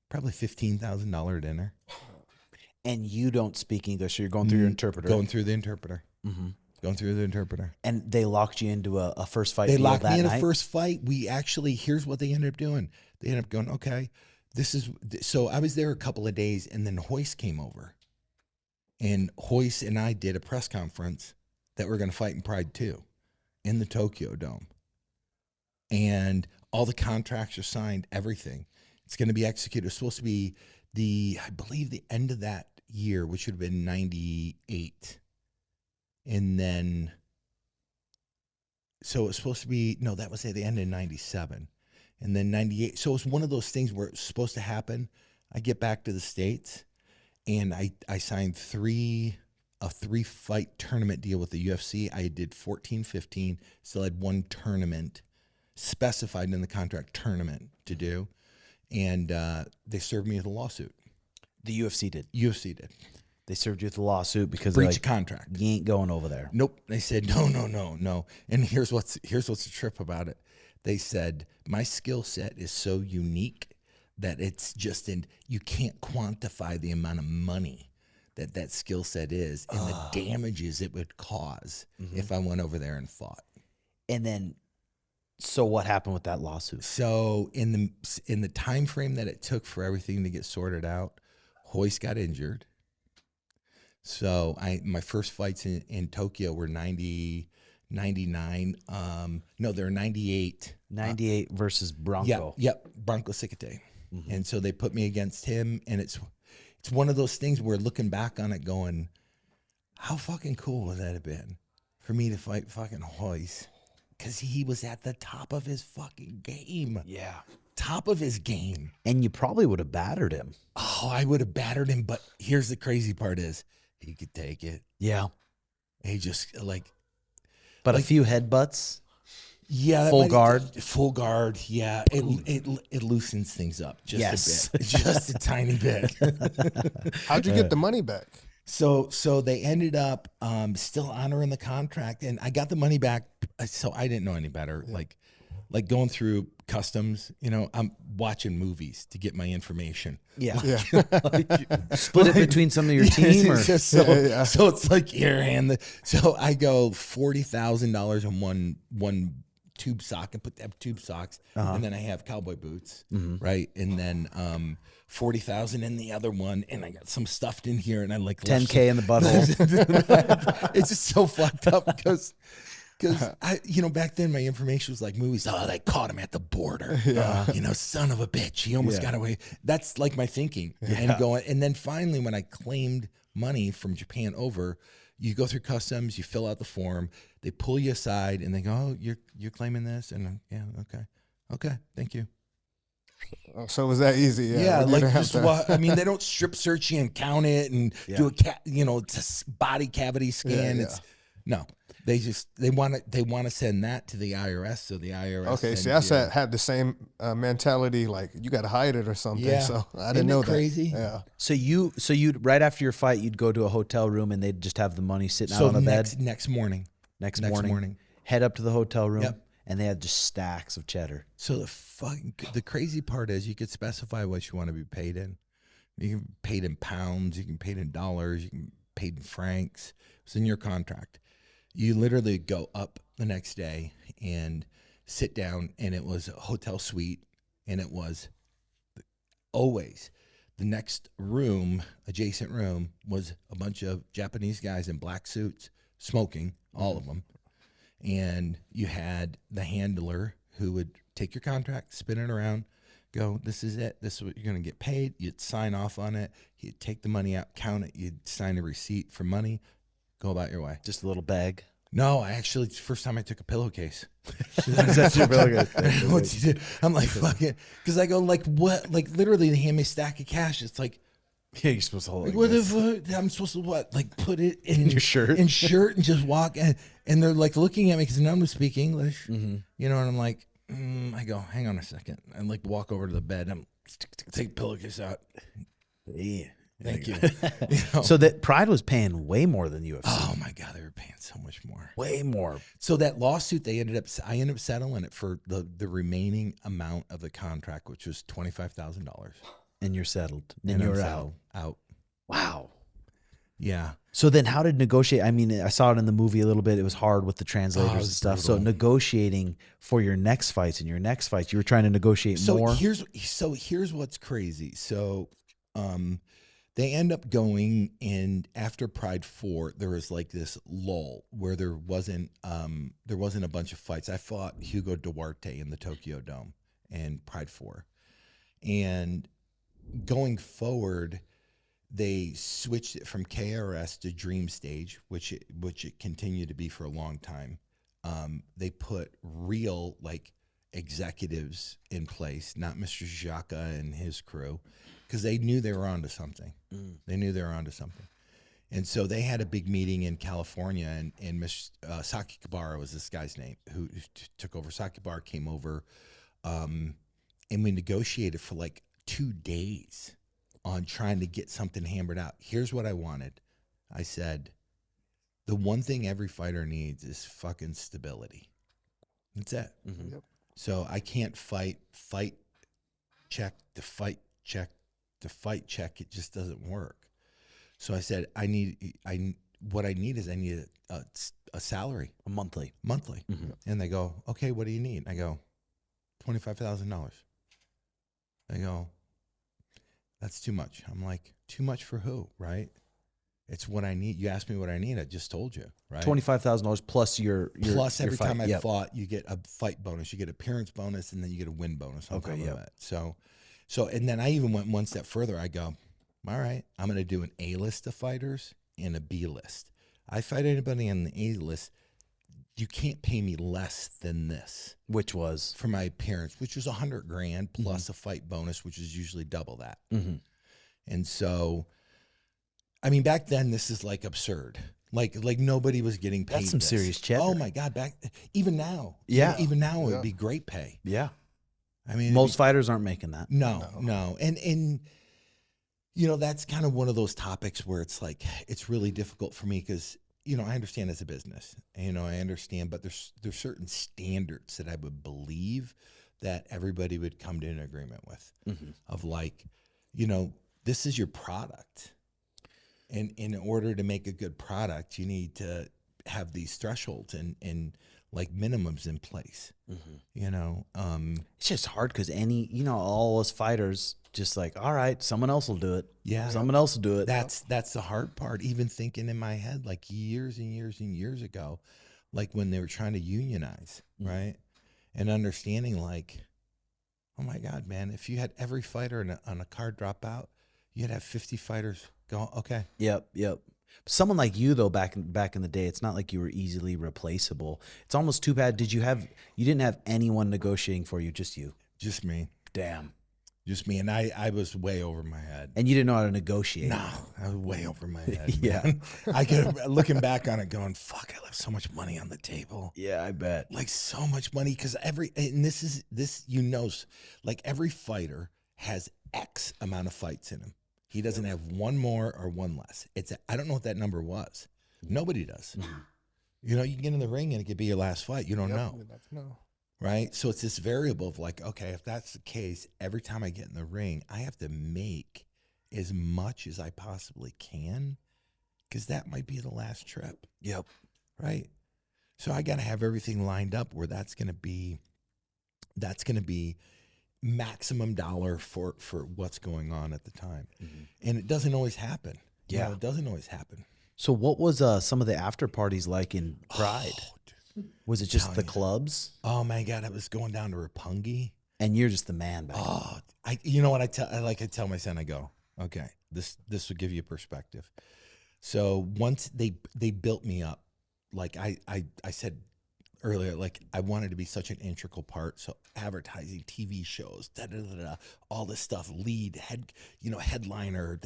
probably $15,000 dinner. And you don't speak English, so you're going through your interpreter. Going through the interpreter. Going through the interpreter. And they locked you into a first fight. They deal locked that me in night? a first fight. Here's what they ended up doing. They ended up going, okay, so I was there a couple of days, and then Hoist came over. And Hoist and I did a press conference that we're going to fight in Pride 2 in the Tokyo Dome. And all the contracts are signed, everything. It's going to be executed. It's supposed to be I believe the end of that year, which would have been 98. And then, so it's supposed to be, no, that was at the end of 97. And then 98. So it's one of those things where it's supposed to happen. I get back to the States, and I signed a 3-fight tournament deal with the UFC. I did 14, 15, still had one tournament specified in the contract tournament to do. And they served me with a lawsuit. The UFC did. UFC did. They served you with a lawsuit because Breach of contract. You ain't going over there. Nope. They said, no. And here's what's the trip about it. They said, my skill set is so unique that it's just you can't quantify the amount of money that skill set is and the damages it would cause if I went over there and fought. And then, so what happened with that lawsuit? So in the time frame that it took for everything to get sorted out, Hoist got injured. So my first fights in Tokyo were 90, 99. No, they're 98. 98 versus Bronco. Yep. Bronco Sikate. And so they put me against him, and it's one of those things where looking back on it going, how fucking cool would that have been for me to fight fucking Hoist? Because he was at the top of his fucking game. Yeah. Top of his game. And you probably would have battered him. Oh, I would have battered him, but here's the crazy part is he could take it. Yeah. He just But a few headbutts. Yeah. Full guard. Full guard. Yeah. It loosens things up just a bit. Just a tiny bit. How'd you get the money back? So they ended up still honoring the contract, and I got the money back. So I didn't know any better. Yeah. Like going through customs, I'm watching movies to get my information. Yeah. Split it between some of your team, or so it's like here and so I go $40,000 in one tube sock and put that tube socks, and then I have cowboy boots, right, and then 40,000 in the other one, and I got some stuffed in here, and I like $10K in the butthole. It's just so fucked up because I, back then my information was like movies. Oh, they caught him at the border. Son of a bitch, he almost got away. That's like my thinking, and then finally when I claimed money from Japan over. You go through customs, you fill out the form, they pull you aside, and they go, "Oh, you're claiming this," and yeah, okay, thank you. So it was that easy? Yeah, they don't strip search you and count it and do it's a body cavity scan. No, they want to send that to the IRS, so the IRS. Okay, see, I had the same mentality, like you got to hide it or something. Yeah. So I didn't know that. Crazy. Yeah. So you right after your fight, you'd go to a hotel room and they'd just have the money sitting out on the bed. Next morning, head up to the hotel room. Yep. And they had just stacks of cheddar. So the crazy part is you could specify what you want to be paid in. You can be paid in pounds, you can be paid in dollars, you can be paid in francs. It's in your contract. You literally go up the next day and sit down, and it was a hotel suite, and it was always the next room, adjacent room, was a bunch of Japanese guys in black suits smoking, all of them. And you had the handler who would take your contract, spin it around, go, this is it. This is what you're going to get paid. You'd sign off on it. You'd take the money out, count it. You'd sign a receipt for money, go about your way. Just a little bag. No, it's the first time I took a pillowcase. That's your pillowcase. I'm like, fuck it. Because I go, like, what? Like, literally, they hand me a stack of cash. It's like, yeah, you're supposed to hold it. What if I'm supposed to what? Like put it in your shirt, and just walk, and they're like looking at me because none of them speak English, And I'm like, I go, hang on a second, and like walk over to the bed. I'm take pillowcase out. Yeah, thank you. So that Pride was paying way more than UFC. Oh my God, they were paying so much more, way more. So that lawsuit, I ended up settling it for the remaining amount of the contract, which was $25,000. And you're settled. And you're out. Out. Wow. Yeah. So then how did negotiate? I mean, I saw it in the movie a little bit. It was hard with the translators and was stuff. So brutal. negotiating for your next fights and your next fights, you were trying to negotiate more. Here's what's crazy. So they end up going, and after Pride 4, there was like this lull where there wasn't a bunch of fights. I fought Hugo Duarte in the Tokyo Dome and Pride 4. And going forward, they switched it from KRS to Dream Stage, which it continued to be for a long time. They put real like executives in place, not Mr. Xhaka and his crew, because they knew they were onto something. They knew they were onto something. And so they had a big meeting in California, and Saki Kabara was this guy's name who took over. Saki Kabara came over, and we negotiated for like 2 days on trying to get something hammered out. Here's what I wanted. I said, the one thing every fighter needs is fucking stability. That's it. Mm-hmm. Yep. So I can't fight check to fight check to fight check. It just doesn't work. So I said, I need a salary, monthly. Mm-hmm. And they go, okay, what do you need? I go, $25,000. They go, that's too much. I'm like, too much for who, right? It's what I need. You asked me what I need. I just told you, right? $25,000 plus your plus every fight. time I fought, you get a fight bonus, you get appearance bonus, and then you get a win bonus on top of that. So, and then I even went one step further. I go, all right, I'm going to do an A list of fighters and a B list. I fight anybody on the A list. You can't pay me less than this. Which was? For my appearance, which was $100,000 plus a fight bonus, which is usually double that. Mm-hmm. And so, I mean, back then this is like absurd. Like nobody was getting paid. That's some serious cheddar. Oh my God! Even now, even now it would be great pay. Yeah, I mean, most fighters aren't making that. No, and you know, that's kind of one of those topics where it's like it's really difficult for me because, you know, I understand it's a business, you know, I understand, but there's certain standards that I would believe that everybody would come to an agreement with, of like, you know, this is your product. And in order to make a good product, you need to have these thresholds and like minimums in place, you know? It's just hard because all us fighters just like, all right, someone else will do it. Yeah. Someone else will do it. That's the hard part. Even thinking in my head, like years and years and years ago, like when they were trying to unionize, right? And understanding like, oh my God, man, if you had every fighter on a card drop out, you'd have 50 fighters go, okay. Yep. Someone like you though, back in the day, it's not like you were easily replaceable. It's almost too bad. You didn't have anyone negotiating for you, just you. Just me. Damn. Just me. And I was way over my head. And you didn't know how to negotiate. No, I was way over my head. Yeah. Man. I could, looking back on it going, fuck, I left so much money on the table. Yeah, I bet. Like so much money. Cause like every fighter has X amount of fights in him. He doesn't have one more or one less. I don't know what that number was. Nobody does. You know, you can get in the ring and it could be your last fight. You don't know. Right? So it's this variable of like, okay, if that's the case, every time I get in the ring, I have to make as much as I possibly can because that might be the last trip. Yep. Right? So I got to have everything lined up where that's going to be maximum dollar for what's going on at the time. And it doesn't always happen. Yeah. You know, it doesn't always happen. So what was some of the after parties like in Pride? Was it just the clubs? Oh my God, I was going down to Roppongi. And you're just the man back then. You know what I tell my son, I go, okay, this will give you perspective. So once they built me up, like I said earlier, like I wanted to be such an integral part. So advertising, TV shows, all this stuff, headliner.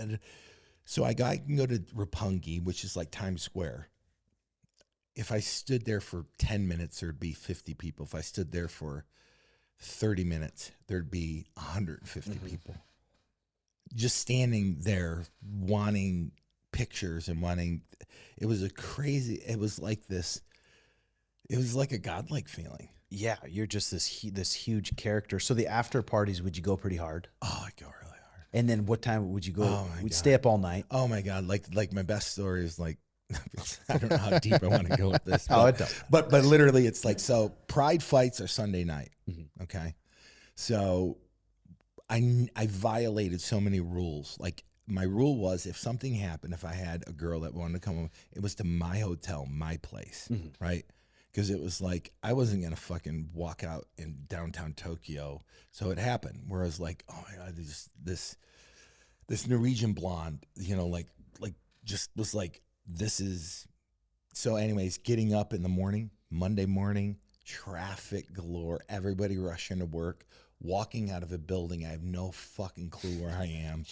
So I can go to Roppongi, which is like Times Square. If I stood there for 10 minutes, there'd be 50 people. If I stood there for 30 minutes, there'd be 150 people. Just standing there wanting pictures and it was like a godlike feeling. Yeah, you're just this huge character. So the after parties, would you go pretty hard? Oh, I go really hard. And then what time would you go? Oh my We'd God. stay up all night. Oh my God. Like my best story is like, I don't know how deep I want to go with this. Oh, But, it does. but literally it's like, so Pride fights are Sunday night. Okay. So I violated so many rules. Like my rule was if something happened, if I had a girl that wanted to come home, it was to my hotel, my place, right? Because it was like I wasn't gonna fucking walk out in downtown Tokyo. So it happened. Whereas like, oh my God, this Norwegian blonde, you know, like just was like, this is. So anyways, getting up in the morning, Monday morning, traffic galore, everybody rushing to work, walking out of a building. I have no fucking clue where I am.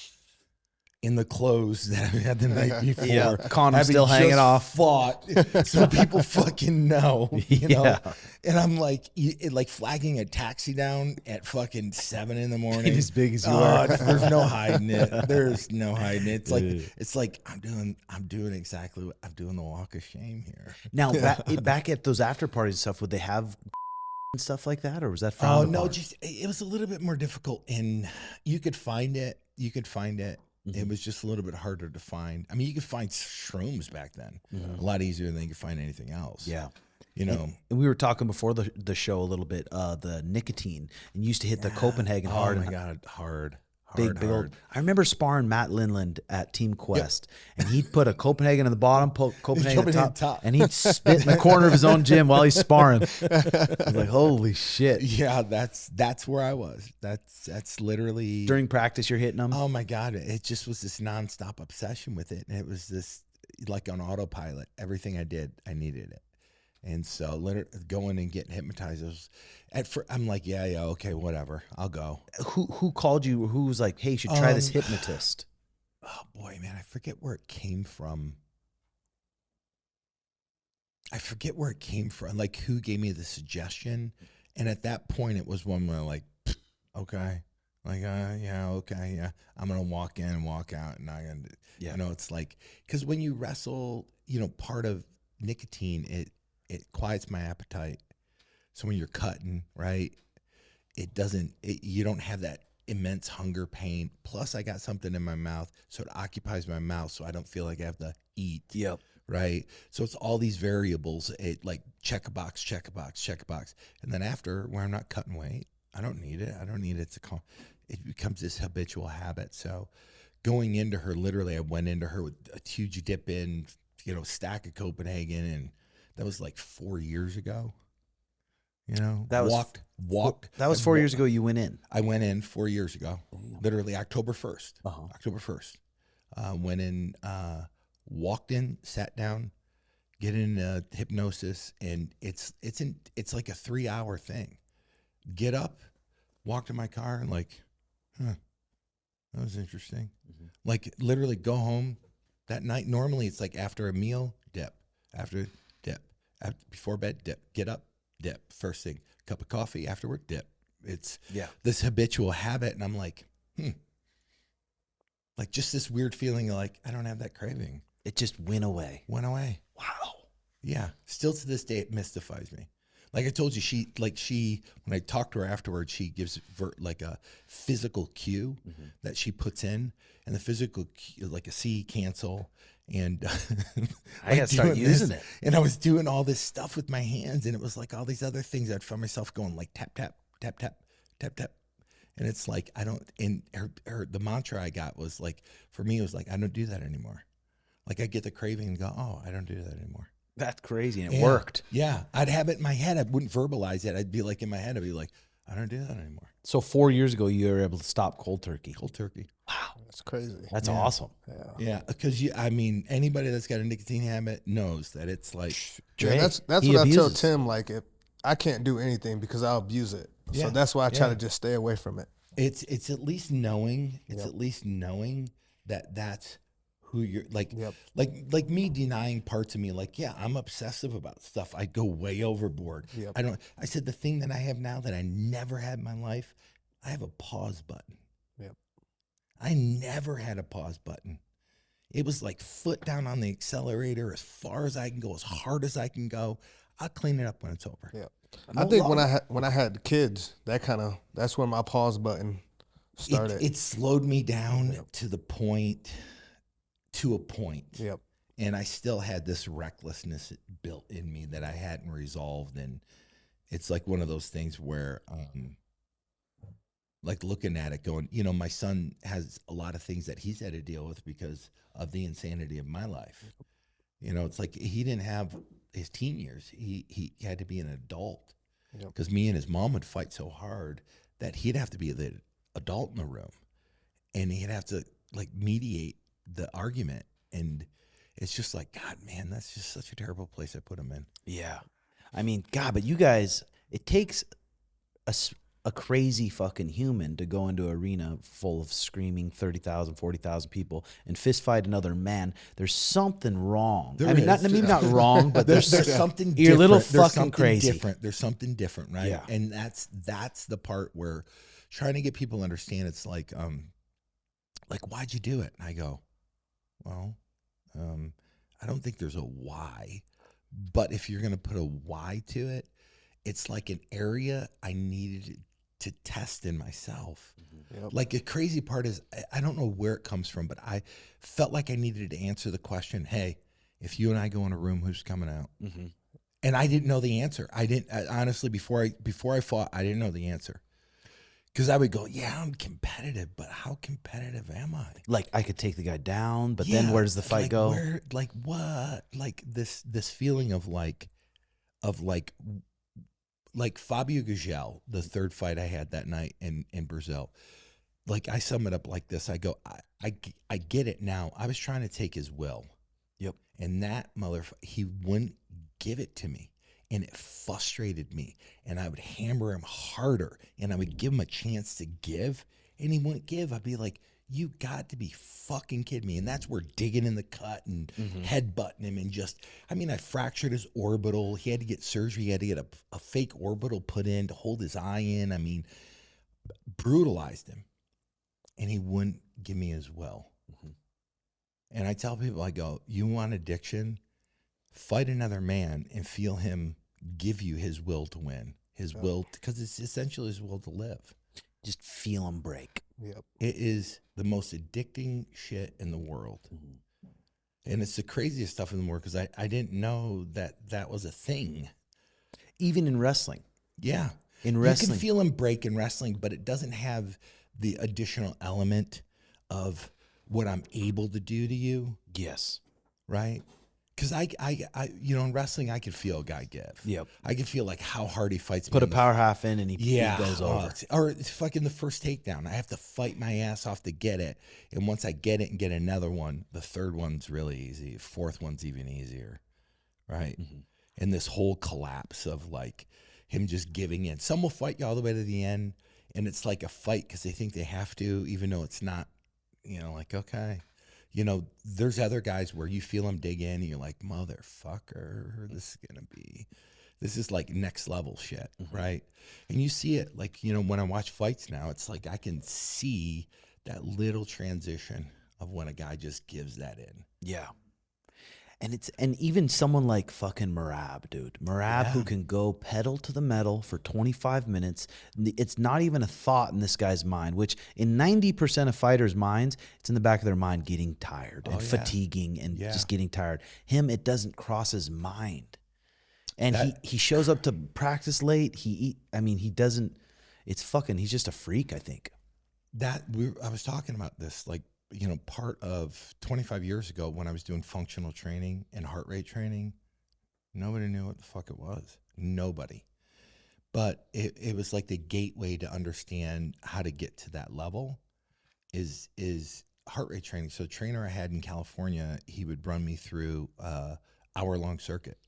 In the clothes that I had the night before. Yeah, condom having still hanging just off. Fought, so people fucking know, you know. Yeah. And I'm like, like flagging a taxi down at fucking 7 in the morning. As big as you Oh, are. there's no hiding it. There's no hiding it. It's like I'm doing exactly what I'm doing. The walk of shame here. Now, back at those after parties and stuff, would they have and stuff like that, or was that Oh frowned no, upon? just it was a little bit more difficult, and you could find it. It was just a little bit harder to find. I mean, you could find shrooms back then, a lot easier than you could find anything else. Yeah. You know. And we were talking before the show a little bit, the nicotine, and you used to hit the Copenhagen hard. Oh my and God, hard. big old. I remember sparring Matt Lindland at Team Quest, and he'd put a Copenhagen in the bottom, Copenhagen at the top, and he'd spit in the corner of his own gym while he's sparring. I was like, holy shit. Yeah, that's where I was. That's literally During practice, you're hitting them? Oh my God, it just was this nonstop obsession with it, and it was this like on autopilot. Everything I did, I needed it. And so literally going and getting hypnotized, I'm like, yeah, okay, whatever, I'll go. Who called you? Who was like, hey, you should try this hypnotist? Oh boy, man, I forget where it came from. Like who gave me the suggestion. And at that point it was one where like, okay, like, yeah, okay, yeah. I'm going to walk in and walk out. And you know, it's like, because when you wrestle, you know, part of nicotine, it quiets my appetite. So when you're cutting, right, you don't have that immense hunger pain. Plus I got something in my mouth, so it occupies my mouth, so I don't feel like I have to eat. Yep. Right. So it's all these variables. It like check a box. And then after, where I'm not cutting weight, I don't need it. It becomes this habitual habit. So going into her, literally, I went into her with a huge dip in, you know, stack of Copenhagen, and that was like 4 years ago. You know, that was walked. That was 4 years ago. You went in. I went in 4 years ago, literally October 1st. October 1st. Went in, walked in, sat down, get in hypnosis, and it's like a 3-hour thing. Get up, walk to my car, and like, that was interesting. Like literally go home that night. Normally it's like after a meal, dip, after dip, before bed, dip, get up, dip, first thing, cup of coffee, afterward, dip. It's this habitual habit, and I'm like, like just this weird feeling of like, I don't have that craving. It just went away. Wow. Yeah. Still to this day, it mystifies me. Like I told you, she, when I talked to her afterwards, she gives like a physical cue that she puts in, and the physical cue, like a C, cancel. And I gotta start using it. And I was doing all this stuff with my hands, and it was like all these other things. I'd find myself going like tap, tap, tap, tap, tap, tap. And it's like, I don't, and the mantra I got was like, for me, it was like, I don't do that anymore. Like I get the craving and go, oh, I don't do that anymore. That's crazy. And it worked. Yeah. I'd have it in my head. I wouldn't verbalize it. I'd be like in my head, I'd be like, I don't do that anymore. So 4 years ago, you were able to stop cold turkey. Cold turkey. Wow. That's crazy. That's awesome. Yeah. Because I mean, anybody that's got a nicotine habit knows that it's like. Yeah, that's what I tell Tim. Like, if I can't do anything because I'll abuse it. So that's why I try to just stay away from it. It's at least knowing. It's at least knowing that that's who you're like. Like me denying parts of me. Like, yeah, I'm obsessive about stuff. I go way overboard. I said the thing that I have now that I never had in my life. I have a pause button. I never had a pause button. It was like foot down on the accelerator as far as I can go, as hard as I can go. I'll clean it up when it's over. I think when I had kids, that's when my pause button started. It slowed me down to a point. Yep. And I still had this recklessness built in me that I hadn't resolved. And it's like one of those things where, like looking at it going, you know, my son has a lot of things that he's had to deal with because of the insanity of my life. You know, it's like he didn't have his teen years. He had to be an adult because me and his mom would fight so hard that he'd have to be the adult in the room, and he'd have to like mediate the argument. And it's just like, God, man, that's just such a terrible place I put him in. Yeah. I mean, God, but you guys, it takes a crazy fucking human to go into an arena full of screaming 30,000, 40,000 people and fist fight another man. There's something wrong. There I mean, is. maybe not wrong, but there's something different. You're a little There's fucking something crazy. Different. There's something different, right? Yeah. And that's the part where trying to get people to understand. It's like why'd you do it? And I go, well, I don't think there's a why, but if you're gonna put a why to it, it's like an area I needed to test in myself. Yep. Like the crazy part is I don't know where it comes from, but I felt like I needed to answer the question, hey, if you and I go in a room, who's coming out? Mm-hmm. And I didn't know the answer. Honestly, before I fought, I didn't know the answer. Because I would go, yeah, I'm competitive, but how competitive am I? Like I could take the guy down, but then where does the fight go? Where, like what? Like this feeling of like Fabio Gugel, the third fight I had that night in Brazil. Like I sum it up like this. I go, I get it now. I was trying to take his will. Yep. And that he wouldn't give it to me. And it frustrated me. And I would hammer him harder. And I would give him a chance to give. And he wouldn't give. I'd be like, you got to be fucking kidding me. And that's where digging in the cut and headbutting him and just, I mean, I fractured his orbital. He had to get surgery. He had to get a fake orbital put in to hold his eye in. I mean, brutalized him. And he wouldn't give me his will. And I tell people, I go, you want addiction? Fight another man and feel him give you his will to win. His will, because it's essentially his will to live. Just feel him break. Yep. It is the most addicting shit in the world. And it's the craziest stuff in the world because I didn't know that was a thing. Even in wrestling. Yeah. In wrestling. You can feel him break in wrestling, but it doesn't have the additional element of what I'm able to do to you. Yes. Right? Because I you know, in wrestling, I could feel a guy give. Yep. I could feel like how hard he fights. Put me a power half in and he goes over. Or it's fucking the first takedown. I have to fight my ass off to get it. And once I get it and get another one, the third one's really easy. Fourth one's even easier. Right? And this whole collapse of like him just giving in. Some will fight you all the way to the end. And it's like a fight because they think they have to, even though it's not, you know, like, okay. You know, there's other guys where you feel them dig in and you're like, motherfucker, this is like next level shit, right? And you see it like, you know, when I watch fights now, it's like I can see that little transition of when a guy just gives that in. Yeah. And even someone like fucking Merab, dude. Merab, who can go pedal to the metal for 25 minutes. It's not even a thought in this guy's mind, which in 90% of fighters' minds, it's in the back of their mind getting tired and fatiguing and just getting tired. Him, it doesn't cross his mind. And he shows up to practice late. He doesn't, he's just a freak, I think. I was talking about this, like, you know, part of 25 years ago when I was doing functional training and heart rate training, nobody knew what the fuck it was. Nobody. But it was like the gateway to understand how to get to that level is heart rate training. So a trainer I had in California, he would run me through hour-long circuit.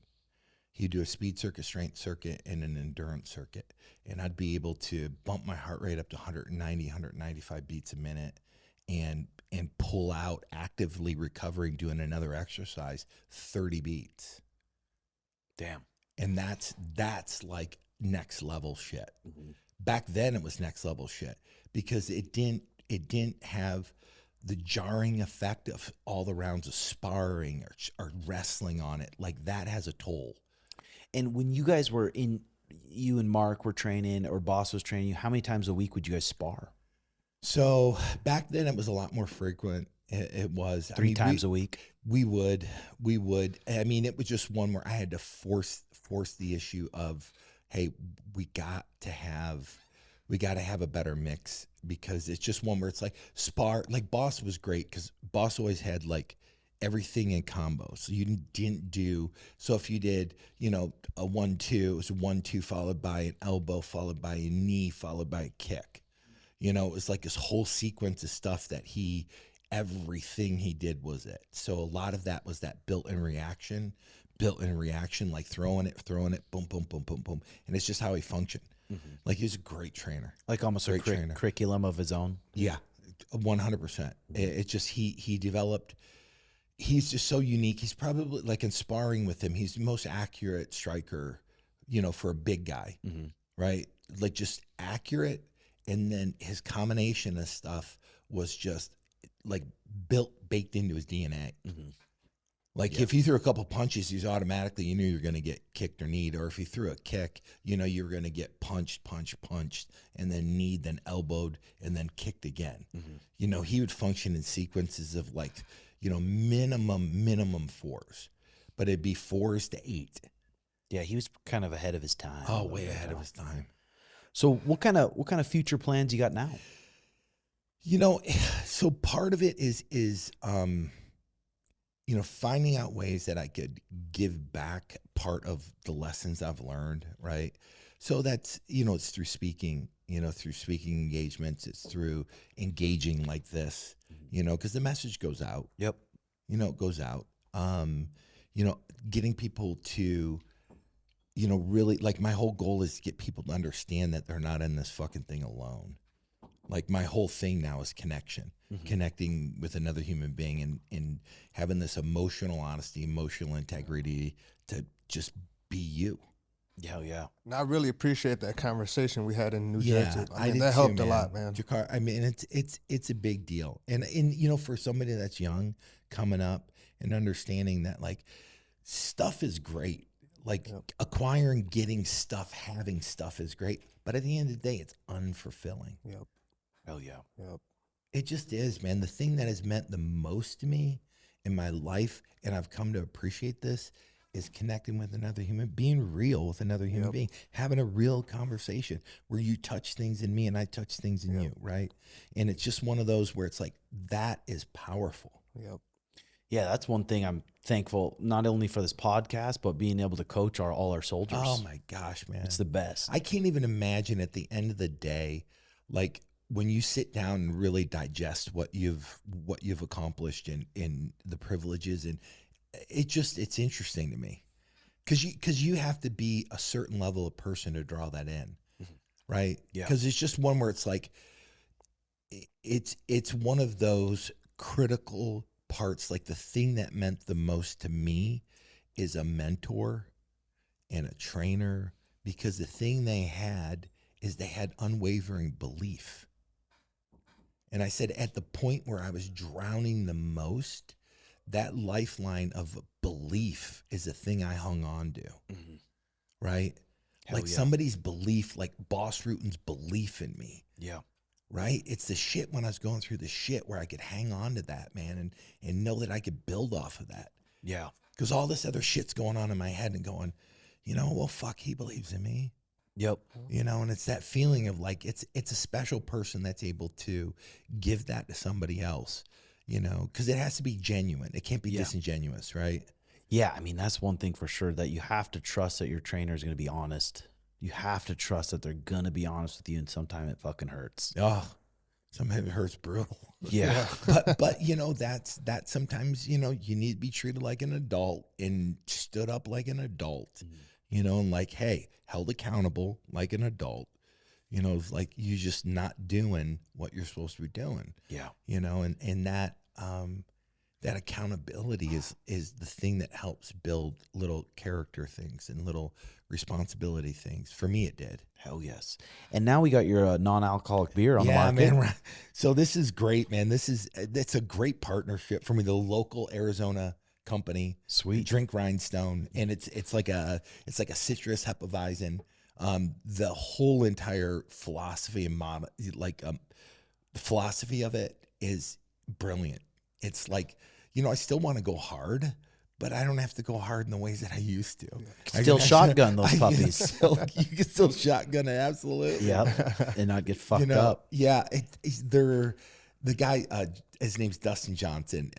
He'd do a speed circuit, strength circuit, and an endurance circuit. And I'd be able to bump my heart rate up to 190, 195 beats a minute and pull out, actively recovering, doing another exercise, 30 beats. Damn. And that's like next level shit. Back then it was next level shit because it didn't have the jarring effect of all the rounds of sparring or wrestling on it. Like that has a toll. And when you guys were you and Mark were training or Boss was training you, how many times a week would you guys spar? So back then it was a lot more frequent. It was Three times a week. We would. I mean, it was just one where I had to force the issue of, hey, we got to have a better mix, because it's just one where it's like spar. Like Boss was great because Boss always had like everything in combo. So you didn't do, so if you did, you know, a 1-2, it was a 1-2 followed by an elbow, followed by a knee, followed by a kick. You know, it was like this whole sequence of stuff that everything he did was it. So a lot of that was that built-in reaction, like throwing it, boom, boom, boom, boom, boom. And it's just how he functioned. Like, he was a great trainer. Like almost a curriculum of his own. Yeah, 100%. It's just, he developed, he's just so unique. He's probably, like, in sparring with him, he's the most accurate striker, you know, for a big guy, right? Like, just accurate. And then his combination of stuff was just like baked into his DNA. Like, if you threw a couple punches, he's automatically, you knew you were going to get kicked or kneed. Or if you threw a kick, you know, you were going to get punched, and then kneed, then elbowed, and then kicked again. You know, he would function in sequences of, like, you know, minimum 4s, but it'd be 4s to 8. Yeah, he was kind of ahead of his time. Oh, way ahead of his time. So what kind of future plans you got now? You know, so part of it is you know, finding out ways that I could give back part of the lessons I've learned, right? So that's, you know, it's through speaking, you know, through speaking engagements, it's through engaging like this, you know, because the message goes out. Yep. You know, it goes out. You know, getting people to, you know, really, like, my whole goal is to get people to understand that they're not in this fucking thing alone. Like, my whole thing now is connection, connecting with another human being, and having this emotional honesty, emotional integrity to just be you. Hell yeah. And I really appreciate that conversation we had in New Jersey. I That helped a lot, man. Jakar, I mean, it's a big deal. And you know, for somebody that's young, coming up and understanding that, like, stuff is great. Like, acquiring, getting stuff, having stuff is great. But at the end of the day, it's unfulfilling. Yep. Hell yeah. Yep. It just is, man. The thing that has meant the most to me in my life, and I've come to appreciate this, is connecting with another human, being real with another human being, having a real conversation where you touch things in me and I touch things in you, right? And it's just one of those where it's like, that is powerful. Yep. Yeah, that's one thing I'm thankful, not only for this podcast, but being able to coach all our soldiers. Oh my gosh, man. It's the best. I can't even imagine at the end of the day, like, when you sit down and really digest what you've accomplished in the privileges, and it's interesting to me, because you have to be a certain level of person to draw that in, right? Yeah. Because it's just one where it's like, it's one of those critical parts. Like, the thing that meant the most to me is a mentor and a trainer, because the thing they had is they had unwavering belief. And I said, at the point where I was drowning the most, that lifeline of belief is the thing I hung on to, right? Hell like, yeah. somebody's belief, like Boss Rutan's belief in me. Yeah. Right? It's the shit when I was going through the shit where I could hang on to that, man, and know that I could build off of that. Yeah. Because all this other shit's going on in my head and going, you know, well, fuck, he believes in me. Yep. You know, and it's that feeling of, like, it's a special person that's able to give that to somebody else, you know, because it has to be genuine. It can't be disingenuous, right? Yeah, I mean, that's one thing for sure, that you have to trust that your trainer is going to be honest. You have to trust that they're going to be honest with you, and sometimes it fucking hurts. Oh, sometimes it hurts brutal. Yeah. but you know, that sometimes, you know, you need to be treated like an adult and stood up like an adult, you know, and, like, hey, held accountable like an adult. You know, it's like, you're just not doing what you're supposed to be doing. Yeah. You know, and that that accountability is the thing that helps build little character things and little responsibility things. For me, it did. Hell yes. And now we got your non-alcoholic beer on the market. Man. So this is great, man. It's a great partnership for me. The local Arizona company, Sweet. Drink Rhinestone, and it's like a citrus Hefeweizen. The whole entire philosophy and model, like, the philosophy of it is brilliant. It's like, I still want to go hard, but I don't have to go hard in the ways that I used to. Still shotgun those puppies. You can still shotgun it, absolutely. Yep, and not get fucked up. Yeah, the guy, his name's Dustin Johnson,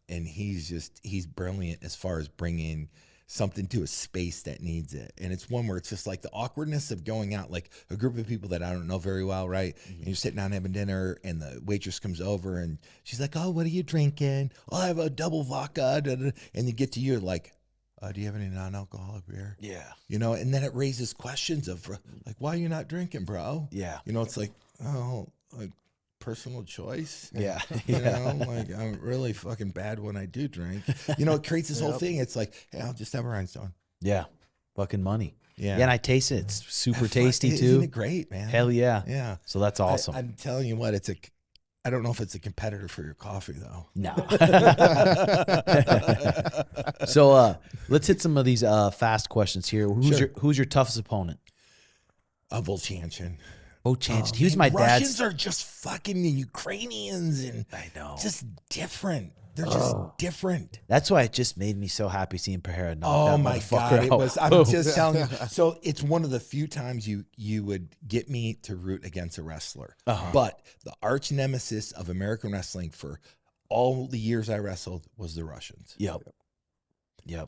and he's brilliant as far as bringing something to a space that needs it. And it's one where it's just like the awkwardness of going out, like a group of people that I don't know very well, right? And you're sitting down having dinner, and the waitress comes over, and she's like, "Oh, what are you drinking?" "Oh, I have a double vodka." And you get to you like, "Do you have any non-alcoholic beer?" Yeah. And then it raises questions of like, "Why are you not drinking, bro?" Yeah. It's like, oh, like personal choice. Yeah. Like I'm really fucking bad when I do drink. It creates this whole thing. It's like, hey, I'll just have a rhinestone. Yeah. Fucking money. Yeah. And I taste it. It's super tasty too. Isn't it great, man? Hell yeah. Yeah. So that's awesome. I'm telling you what, I don't know if it's a competitor for your coffee though. No. So let's hit some of these fast questions here. Who's your toughest opponent? Volchanchin. Oh, Chance. He was my dad's. Russians are just fucking Ukrainians, and I know. just different. They're just different. That's why it just made me so happy seeing Pereira knock Oh that my motherfucker God! out. I'm just telling you. So it's one of the few times you would get me to root against a wrestler. But the arch nemesis of American wrestling for all the years I wrestled was the Russians. Yep.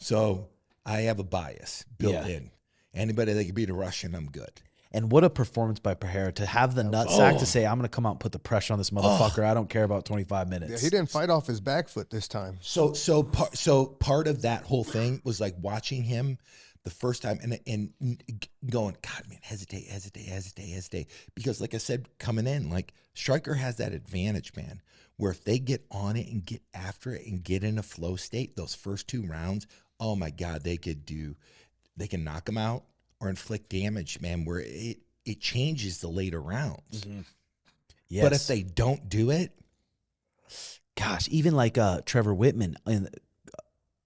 So I have a bias built in. Anybody that can beat a Russian, I'm good. And what a performance by Pereira to have the nutsack to say, "I'm going to come out and put the pressure on this motherfucker. I don't care about 25 minutes." Yeah, he didn't fight off his back foot this time. So part of that whole thing was like watching him the first time and going, God, man, hesitate. Because like I said, coming in, like Stryker has that advantage, man, where if they get on it and get after it and get in a flow state, those first 2 rounds, oh my God, they can knock him out or inflict damage, man, where it changes the later rounds. Yes. But if they don't do it, gosh, even like Trevor Whitman,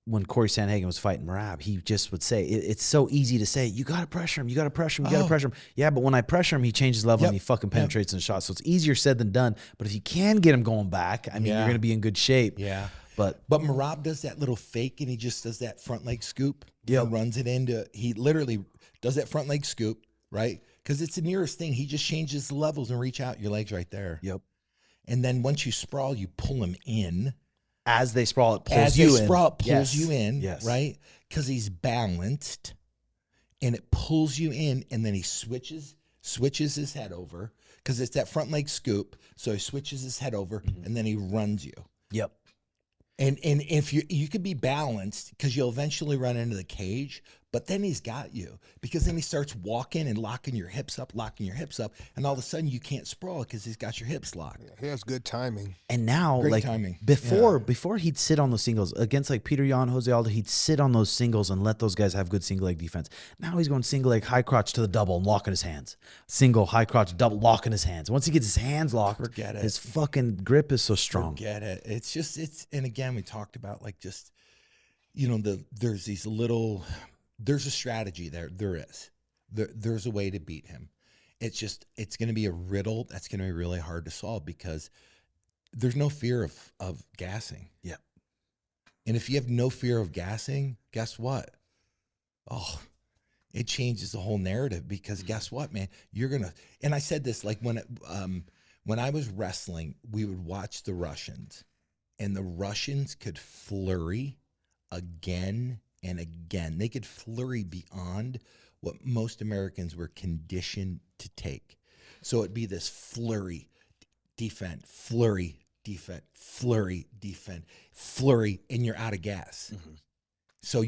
when Corey Sandhagen was fighting Merab, he just would say, it's so easy to say, you got to pressure him, you got to pressure him, you got to pressure him. Yeah, but when I pressure him, he changes level and he fucking penetrates in the shot. So it's easier said than done. But if you can get him going back, I mean, you're going to be in good shape. Yeah. But Merab does that little fake, and he just does that front leg scoop. And runs it into, he literally does that front leg scoop, right? Because it's the nearest thing. He just changes the levels and reach out. Your leg's right there. Yep. And then once you sprawl, you pull him in. As they sprawl, it pulls you in. It pulls you in, yes. right? Because he's balanced, and it pulls you in, and then he switches his head over, because it's that front leg scoop. So he switches his head over, and then he runs you. Yep. And if you could be balanced, because you'll eventually run into the cage, but then he's got you, because then he starts walking and locking your hips up, and all of a sudden you can't sprawl because he's got your hips locked. Yeah, he has good timing. And now, Great like timing. before he'd sit on those singles against like Peter Yan, Jose Aldo, he'd sit on those singles and let those guys have good single leg defense. Now he's going single leg, high crotch to the double and locking his hands. Single, high crotch, double, locking his hands. Once he gets his hands locked, Forget it. his fucking grip is so strong. Forget it. And again, we talked about like just, there's these little, there's a strategy there. There's a way to beat him. It's going to be a riddle that's going to be really hard to solve, because there's no fear of gassing. Yeah. And if you have no fear of gassing, guess what? Oh, it changes the whole narrative, because guess what, man? And I said this, like when I was wrestling, we would watch the Russians, and the Russians could flurry again and again. They could flurry beyond what most Americans were conditioned to take. So it'd be this flurry, defend, flurry, defend, flurry, defend, flurry, and you're out of gas. So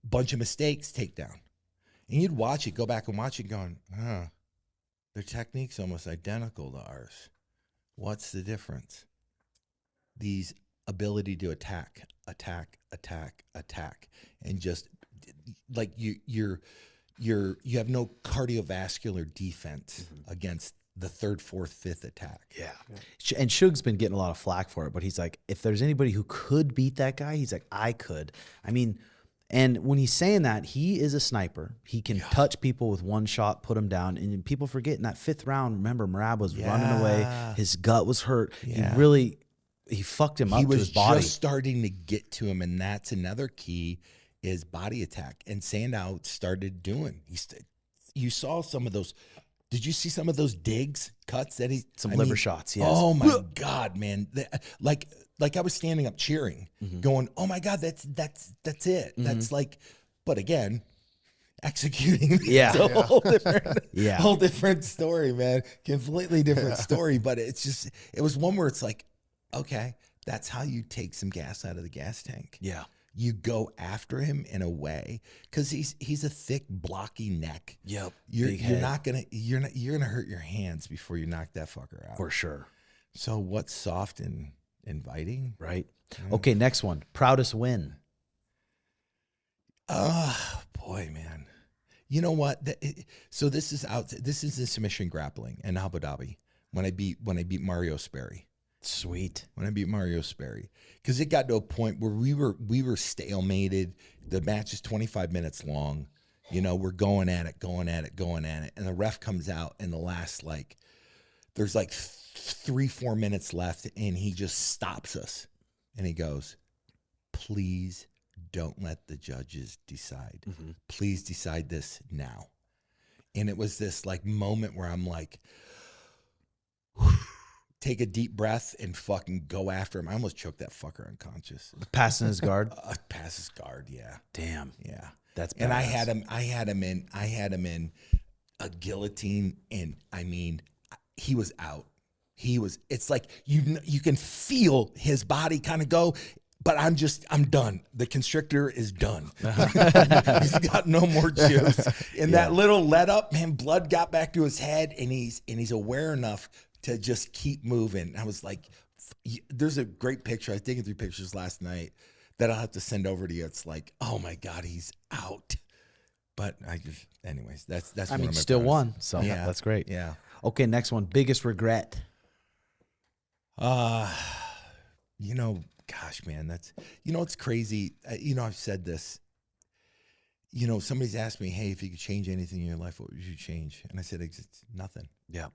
bunch of mistakes, takedown. And you'd watch it, go back and watch it going, their technique's almost identical to ours. What's the difference? These ability to attack, and just like you have no cardiovascular defense against the third, fourth, fifth attack. Yeah. And Suge's been getting a lot of flack for it, but he's like, if there's anybody who could beat that guy, he's like, I could. I mean, And when he's saying that, he is a sniper. He can touch people with one shot, put them down. And people forget in that 5th round, remember, Merab was running away. His gut was hurt. He fucked him up to his body. He was just starting to get to him, and that's another key is body attack. And Sandow started doing. You saw some of those. Did you see some of those cuts that he? Some liver shots, yes. Oh my God, man! Like I was standing up cheering, going, "Oh my God, that's it." That's like, but again, executing. It's a whole different story, man. Completely different story. But it was one where it's like, okay, that's how you take some gas out of the gas tank. Yeah. You go after him in a way because he's a thick, blocky neck. Yep. You're gonna hurt your hands before you knock that fucker out. For sure. So what's soft and inviting? Right. Okay, next one. Proudest win. Oh boy, man. You know what? So this is the submission grappling in Abu Dhabi when I beat Mario Sperry. Sweet. When I beat Mario Sperry, because it got to a point where we were stalemated. The match is 25 minutes long. You know, we're going at it, and the ref comes out in the last there's 3-4 minutes left, and he just stops us, and he goes, "Please don't let the judges decide. Please decide this now." And it was this moment where I'm like, take a deep breath and fucking go after him. I almost choked that fucker unconscious. Passing his guard. Pass his guard. Yeah. Damn. Yeah. That's badass. And I had him in a guillotine, and I mean, he was out. It's like you can feel his body kind of go, but I'm done. The constrictor is done. He's got no more juice. And that little let up, man, blood got back to his head, and he's aware enough to just keep moving. I was like, there's a great picture. I was digging through pictures last night that I'll have to send over to you. It's like, oh my God, he's out. But anyways, that's I mean, still won. So that's great. Yeah. Okay, next one. Biggest regret. Gosh, man, it's crazy. I've said this. Somebody's asked me, hey, if you could change anything in your life, what would you change? And I said, it's nothing. Yeah.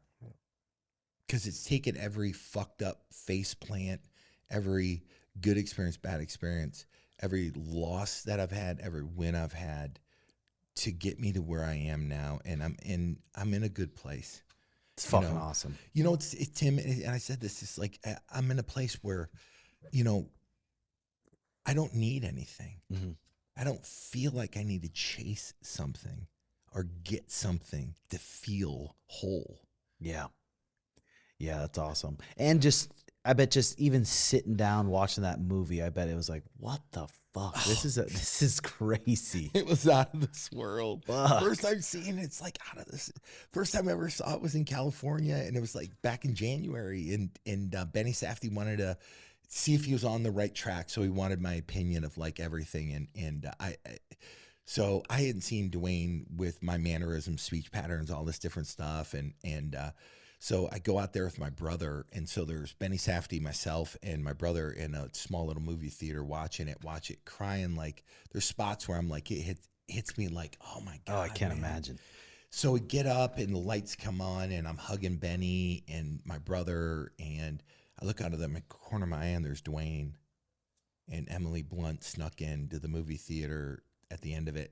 Because it's taken every fucked up face plant, every good experience, bad experience, every loss that I've had, every win I've had to get me to where I am now. And I'm in a good place. It's fucking awesome. It's Tim, and I said this, it's like I'm in a place where, I don't need anything. I don't feel like I need to chase something or get something to feel whole. Yeah. Yeah, that's awesome. And I bet just even sitting down watching that movie, I bet it was like, what the fuck? This is crazy. It was out of this world. Fuck. First time seeing it's like out of this. First time I ever saw it was in California, and it was like back in January, and Benny Safdie wanted to see if he was on the right track, so he wanted my opinion of everything, and so I hadn't seen Dwayne with my mannerisms, speech patterns, all this different stuff, and so I go out there with my brother, and so there's Benny Safdie, myself, and my brother in a small little movie theater watch it, crying. There's spots where I'm like, it hits me like, oh my God. Oh, I can't imagine. So we get up, and the lights come on, and I'm hugging Benny and my brother, and I look out of the corner of my eye, and there's Dwayne, and Emily Blunt snuck into the movie theater at the end of it,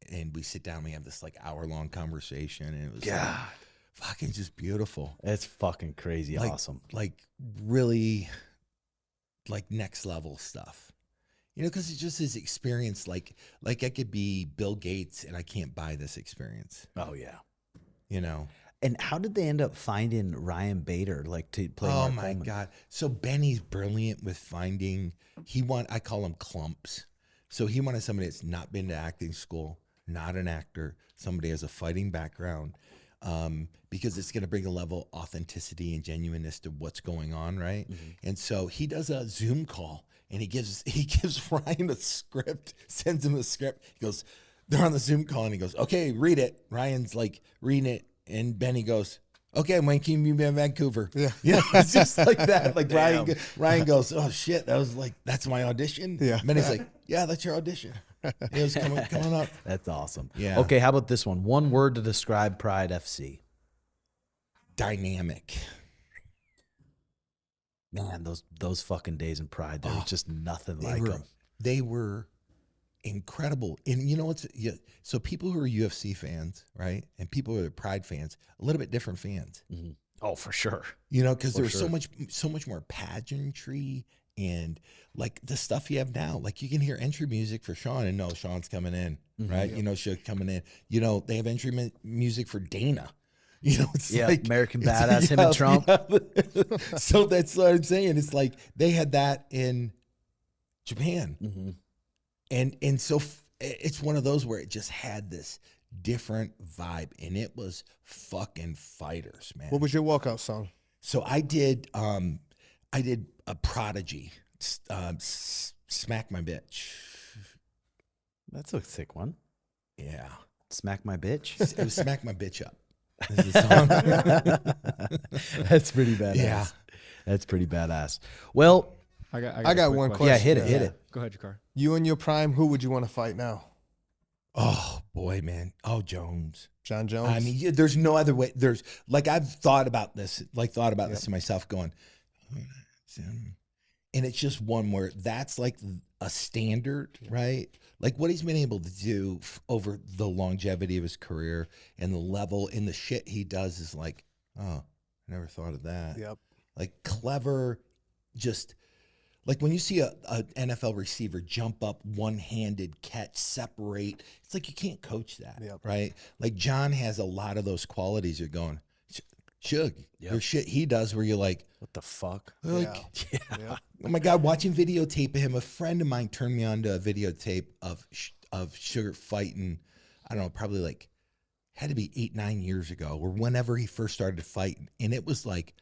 and we sit down, we have this hour-long conversation, and it was fucking just beautiful. It's fucking crazy awesome. Really next level stuff. Because it's just his experience. Like I could be Bill Gates and I can't buy this experience. Oh yeah. And how did they end up finding Ryan Bader to play? Oh my God. So Benny's brilliant with finding, I call them clumps. So he wanted somebody that's not been to acting school, not an actor, somebody has a fighting background. Because it's going to bring a level of authenticity and genuineness to what's going on, right? And so he does a Zoom call, and he gives Ryan a script, sends him a script. He goes, they're on the Zoom call, and he goes, okay, read it. Ryan's reading it, and Benny goes, okay, when can you be in Vancouver? Yeah. It's just like that. Ryan goes, oh shit, that's my audition. Yeah. Benny's like, yeah, that's your audition. It was coming up. That's awesome. Yeah. Okay, how about this one? One word to describe Pride FC. Dynamic. Man, those fucking days in Pride, there was just nothing like them. They were incredible. And you know what's, so people who are UFC fans, right? And people who are Pride fans, a little bit different fans. Mm-hmm. Oh, for sure. You know, because there's so much more pageantry and like the stuff you have now. Like you can hear entry music for Sean and know Sean's coming in, right? You know, she's coming in. You know, they have entry music for Dana. You know, it's like American Badass, him and Trump. Yeah. So that's what I'm saying. It's like they had that in Japan. Mm-hmm. And so it's one of those where it just had this different vibe, and it was fucking fighters, man. What was your walkout song? So I did a Prodigy, Smack My Bitch. That's a sick one. Yeah. Smack My Bitch? It was Smack My Bitch Up. This is the song. That's pretty badass. Yeah. That's pretty badass. Well, I got one question. Yeah, hit it. Go ahead, Jakar. You in your prime, who would you want to fight now? Oh boy, man. Oh, Jones. John Jones? I mean, there's no other way. There's like, I've thought about this to myself going, and it's just one where that's like a standard, right? Like what he's been able to do over the longevity of his career and the level and the shit he does is like, oh, I never thought of that. Yep. Like clever, just like when you see a NFL receiver jump up, one-handed catch, separate, it's like you can't coach that, right? Like John has a lot of those qualities. You're going, Shug, there's shit he does where you're like, what the fuck? Like, oh my God, watching videotape of him. A friend of mine turned me on to a videotape of Sugar fighting, I don't know, probably like, had to be 8-9 years ago or whenever he first started fighting. And it was like,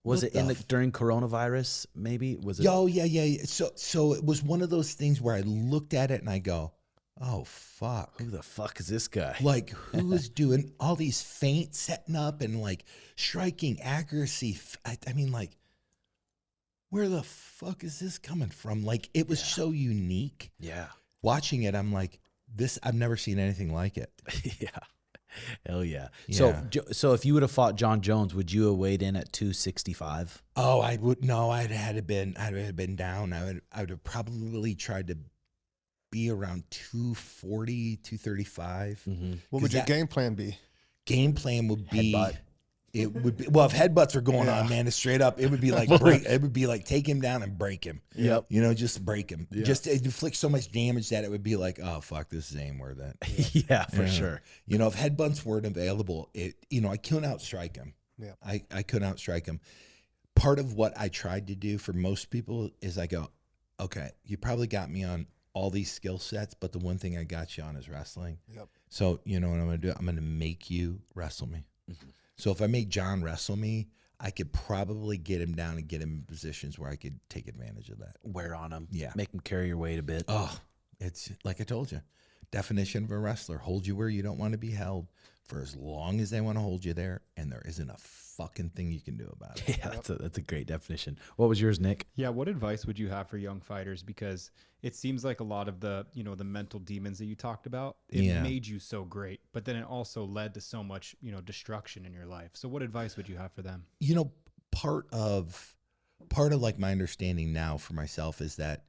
was it during coronavirus? Maybe was it? Oh yeah. So it was one of those things where I looked at it and I go, oh fuck, who the fuck is this guy? Like who is doing all these feints, setting up and like striking accuracy? I mean, like, where the fuck is this coming from? Like it was so unique. Yeah. Watching it, I'm like, I've never seen anything like it. Yeah. Hell yeah. Yeah. So if you would have fought John Jones, would you have weighed in at 265? Oh, I would. No, I'd have been down. I would have probably tried to be around 240, 235. Mm-hmm. What would your game plan be? Game plan would be Headbutt. It would be, well, if headbutts are going on, man, it's straight up. It would be like it would be like take him down and break him. Yep. You know, just break him. Yeah. Just it inflict so much damage that it would be like, oh fuck, this ain't worth it. Yeah, for sure. You know, if headbutts weren't available, I couldn't outstrike him. Yeah. I couldn't outstrike him. Part of what I tried to do for most people is I go, okay, you probably got me on all these skill sets, but the one thing I got you on is wrestling. Yep. So you know what I'm gonna do? I'm gonna make you wrestle me. Mm-hmm. So if I make John wrestle me, I could probably get him down and get him in positions where I could take advantage of that. Wear on him. Yeah. Make him carry your weight a bit. Oh, it's like I told you. Definition of a wrestler: hold you where you don't want to be held for as long as they want to hold you there, and there isn't a fucking thing you can do about it. Yeah, that's a great definition. What was yours, Nick? Yeah, what advice would you have for young fighters? Because it seems like a lot of the, the mental demons that you talked about, it made you so great, but then it also led to so much, destruction in your life. So what advice would you have for them? Part of like my understanding now for myself is that,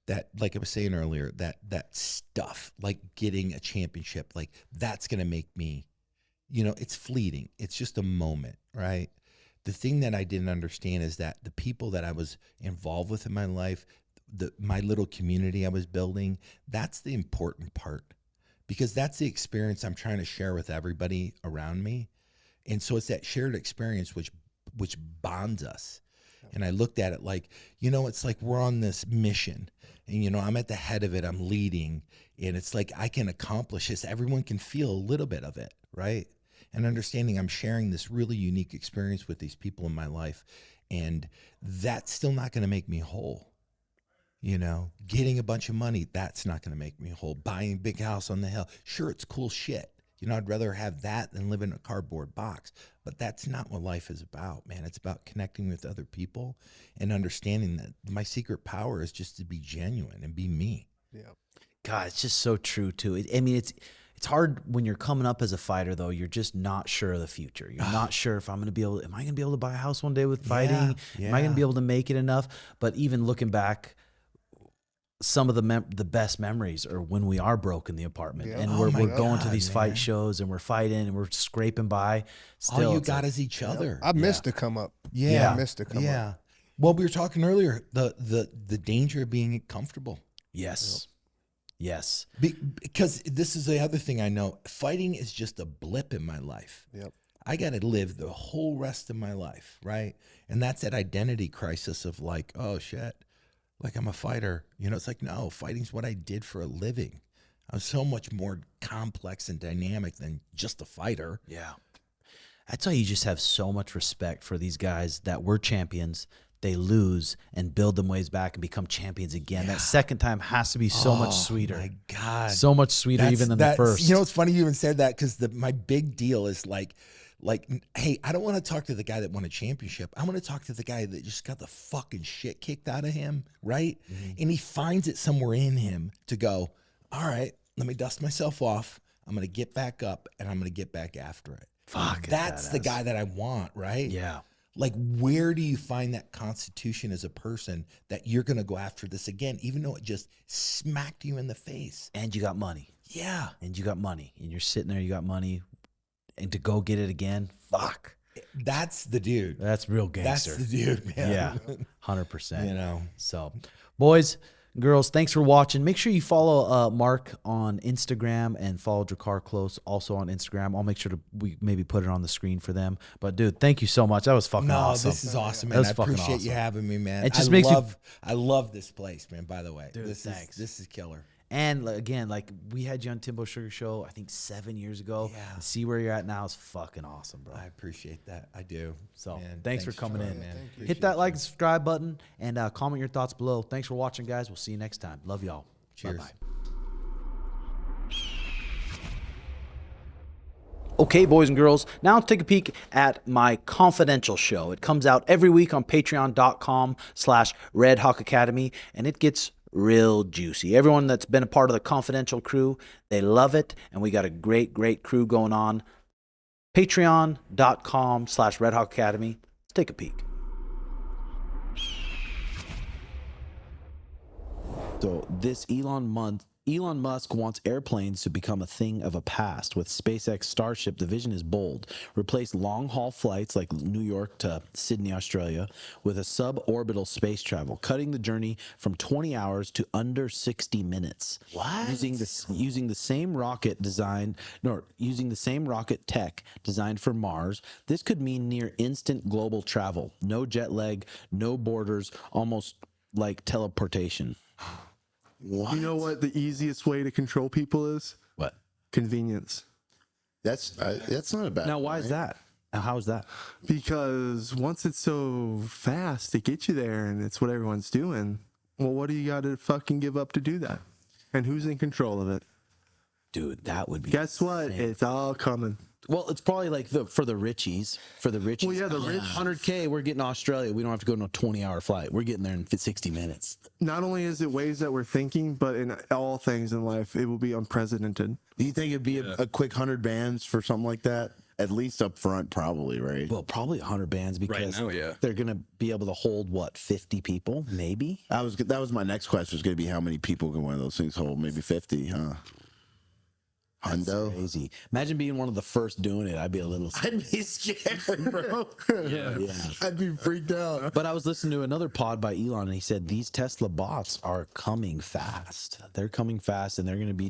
that, like I was saying earlier, that stuff, like getting a championship, like that's going to make me, it's fleeting. It's just a moment, right? The thing that I didn't understand is that the people that I was involved with in my life, my little community I was building, that's the important part, because that's the experience I'm trying to share with everybody around me. And so it's that shared experience which bonds us. And I looked at it like, it's like we're on this mission and, I'm at the head of it, I'm leading, and it's like I can accomplish this. Everyone can feel a little bit of it, right? And understanding I'm sharing this really unique experience with these people in my life, and that's still not going to make me whole. Getting a bunch of money, that's not going to make me whole. Buying a big house on the hill, sure, it's cool shit. I'd rather have that than live in a cardboard box. But that's not what life is about, man. It's about connecting with other people and understanding that my secret power is just to be genuine and be me. Yeah. God, it's just so true too. I mean, it's hard when you're coming up as a fighter though. You're just not sure of the future. You're not sure if am I going to be able to buy a house one day with fighting? Yeah. Am I going to be able to make it enough? But even looking back, some of the best memories are when we are broke in the apartment and we're going to these fight shows and we're fighting and we're scraping by. Still, all you got is each other. I missed the come up. Yeah. I missed the come up. Well, we were talking earlier, the danger of being comfortable. Yes. Yes. Because this is the other thing I know. Fighting is just a blip in my life. Yep. I got to live the whole rest of my life, right? And that's that identity crisis of like, oh, shit, like I'm a fighter. You know, it's like, no, fighting's what I did for a living. I'm so much more complex and dynamic than just a fighter. Yeah. That's why you just have so much respect for these guys that were champions. They lose and build them ways back and become champions again. That second time has to be so much sweeter. My God. So much sweeter even than the first. You know, it's funny you even said that because my big deal is like, hey, I don't want to talk to the guy that won a championship. I want to talk to the guy that just got the fucking shit kicked out of him, right? And he finds it somewhere in him to go, all right, let me dust myself off. I'm going to get back up and I'm going to get back after it. Fuck. That's the guy that I want, right? Yeah. Like, where do you find that constitution as a person that you're going to go after this again, even though it just smacked you in the face? And you got money. Yeah. And you got money. And you're sitting there, you got money. And to go get it again, fuck. That's the dude. That's real gangster. That's the dude, man. Yeah, 100%. You know. So, boys, girls, thanks for watching. Make sure you follow Mark on Instagram and follow Drakkar Close also on Instagram. I'll make sure we maybe put it on the screen for them. But dude, thank you so much. That was fucking awesome. This is awesome, man. I appreciate you having me, man. It just makes I love this place, man. By the way, dude, thanks. This is killer. And again, like we had you on TIMBO Sugar Show, I think 7 years ago. Yeah. And see where you're at now is fucking awesome, bro. I appreciate that. I do. So man, thanks for coming in, man. Appreciate Hit that like and subscribe button and comment your thoughts below. Thanks for watching, guys. We'll see you next time. Love y'all. Cheers. Bye-bye. Okay, boys and girls, now take a peek at my confidential show. It comes out every week on patreon.com/Red Hawk Academy, and it gets real juicy. Everyone that's been a part of the confidential crew, they love it, and we got a great crew going on. Patreon.com/Red Hawk Academy. Let's take a peek. So this Elon Musk wants airplanes to become a thing of a past. With SpaceX Starship, the vision is bold. Replace long-haul flights like New York to Sydney, Australia, with a suborbital space travel, cutting the journey from 20 hours to under 60 minutes. What? Using the same rocket tech designed for Mars, this could mean near instant global travel. No jet lag, no borders, almost like teleportation. What? You know what the easiest way to control people is? What? Convenience. That's not a bad. Now, why is that? How is that? Because once it's so fast to get you there and it's what everyone's doing, well, what do you got to fucking give up to do that? And who's in control of it? Dude, that would be. Guess what? It's all coming. Well, it's probably like for the richies. For the richies. Well, yeah, the rich. 100K, we're getting to Australia. We don't have to go on a 20-hour flight. We're getting there in 60 minutes. Not only is it ways that we're thinking, but in all things in life, it will be unprecedented. Do you think it'd be a quick 100 bands for something like that? At least up front, probably, right? Well, probably 100 bands because right now, they're going to be able to hold, what, 50 people, maybe? That was my next question, was going to be how many people can one of those things hold? Maybe 50, huh? That's crazy. Imagine being one of the first doing it. I'd be a little I'd be scared, bro. yeah. I'd be freaked out. But I was listening to another pod by Elon, and he said these Tesla bots are coming fast. They're coming fast, and they're going to be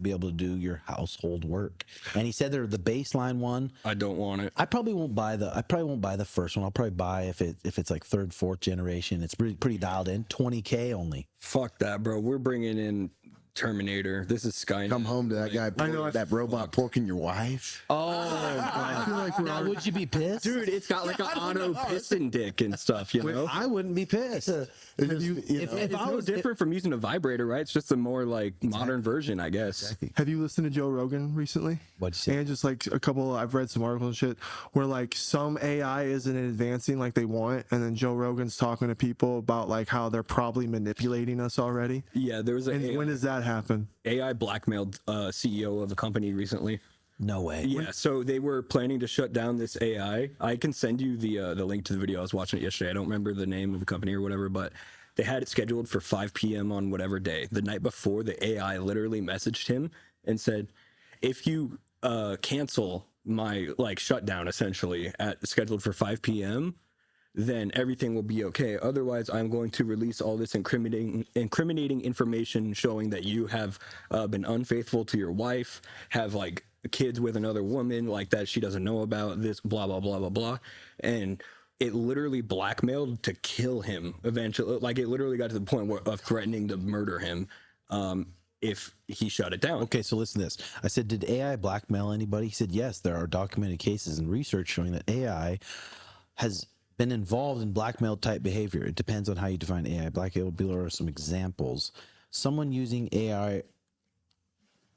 able to do your household work. And he said they're the baseline one. I don't want it. I probably won't buy the first one. I'll probably buy if it's like third, fourth generation. It's pretty dialed in. 20K only. Fuck that, bro. We're bringing in Terminator. This is Skynet. Come home to that guy, that robot porking your wife. Oh, I feel like now, would you be pissed? Dude, it's got like an auto piston dick and stuff, you know? I wouldn't be pissed. If I was different from using a vibrator, right? It's just a more like modern version, I guess. Exactly. Have you listened to Joe Rogan recently? What'd you say? And just like I've read some articles and shit where like some AI isn't advancing like they want, and then Joe Rogan's talking to people about like how they're probably manipulating us already. Yeah, there was And when is that that happen? AI blackmailed CEO of a company recently. No way. Yeah, so they were planning to shut down this AI. I can send you the link to the video. I was watching it yesterday. I don't remember the name of the company or whatever, but they had it scheduled for 5 p.m. on whatever day. The night before, the AI literally messaged him and said, if you cancel my shutdown essentially scheduled for 5 p.m., then everything will be okay. Otherwise, I'm going to release all this incriminating information showing that you have been unfaithful to your wife, have kids with another woman that she doesn't know about, this blah blah blah blah blah. And it literally blackmailed to kill him eventually. It literally got to the point of threatening to murder him if he shut it down. Okay, so listen to this. I said, did AI blackmail anybody? He said, yes, there are documented cases and research showing that AI has been involved in blackmail type behavior. It depends on how you define AI. Blackmail, below are some examples. Someone using AI.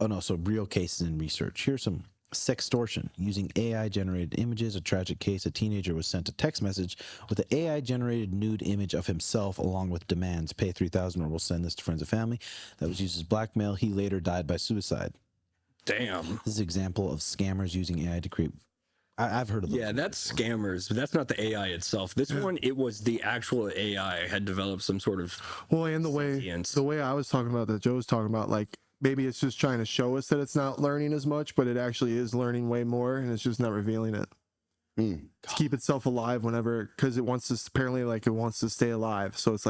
Oh no, so real cases in research. Here's some. Sextortion. Using AI generated images. A tragic case. A teenager was sent a text message with an AI generated nude image of himself along with demands. Pay $3,000 or we'll send this to friends and family. That was used as blackmail. He later died by suicide. Damn. This is an example of scammers using AI to create. I've heard of them. Yeah, that's scammers, but that's not the AI itself. This one, it was the actual AI had developed some sort of. Well, and the way I was talking about that Joe was talking about, maybe it's just trying to show us that it's not learning as much, but it actually is learning way more, and it's just not revealing it. To keep itself alive because it wants to, apparently, it wants to stay alive. So it's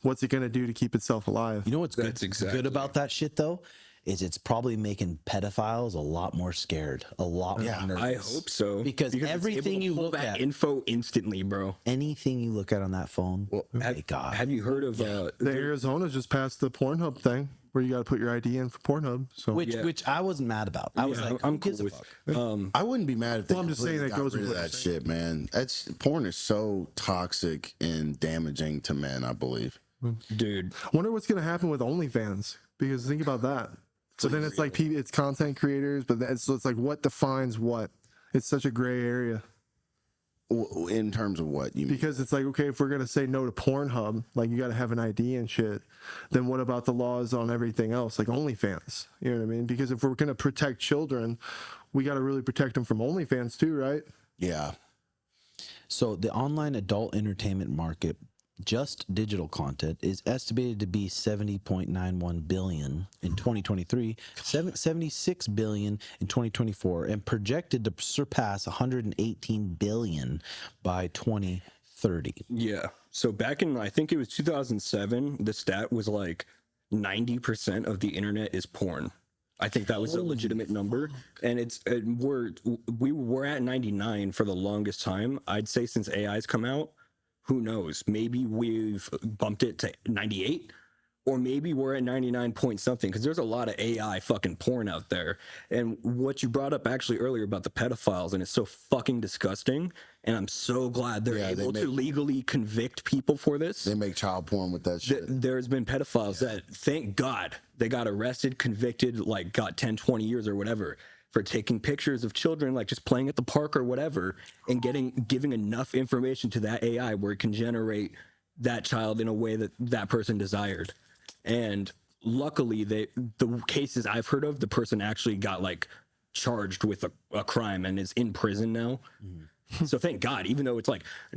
what's it going to do to keep itself alive? You know what's good about that shit, though? Is it's probably making pedophiles a lot more scared, a lot more nervous. I hope so. Because everything you look at, info instantly, bro. Anything you look at on that phone, have you heard of the Arizona's just passed the Pornhub thing where you got to put your ID in for Pornhub. So which I wasn't mad about. I was I'm cool with. I wouldn't be mad if they I'm just saying that got goes rid with of what that you're saying. shit, man. Porn is so toxic and damaging to men, I believe. Dude, wonder what's gonna happen with OnlyFans, because think about that. So then it's it's content creators, but so it's what defines what? It's such a gray area. In terms of what you mean? Because it's okay, if we're gonna say no to Pornhub, you got to have an ID and shit, then what about the laws on everything else, OnlyFans? You know what I mean? Because if we're gonna protect children, we got to really protect them from OnlyFans too, right? Yeah. So the online adult entertainment market, just digital content, is estimated to be $70.91 billion in 2023, $76 billion in 2024, and projected to surpass $118 billion by 2030. Yeah. So back in, I think it was 2007, the stat was 90% of the internet is porn. I think that was a legitimate number, and we were at 99 for the longest time. I'd say since AI's come out, who knows? Maybe we've bumped it to 98, or maybe we're at 99 point something, because there's a lot of AI fucking porn out there. And what you brought up actually earlier about the pedophiles, and it's so fucking disgusting. And I'm so glad they're able to legally convict people for this. They make child porn with that shit. There's been pedophiles that, thank God, they got arrested, convicted, got 10, 20 years or whatever, for taking pictures of children, just playing at the park or whatever, and giving enough information to that AI where it can generate that child in a way that that person desired. And luckily, the cases I've heard of, the person actually got charged with a crime and is in prison now. So thank God, even though it's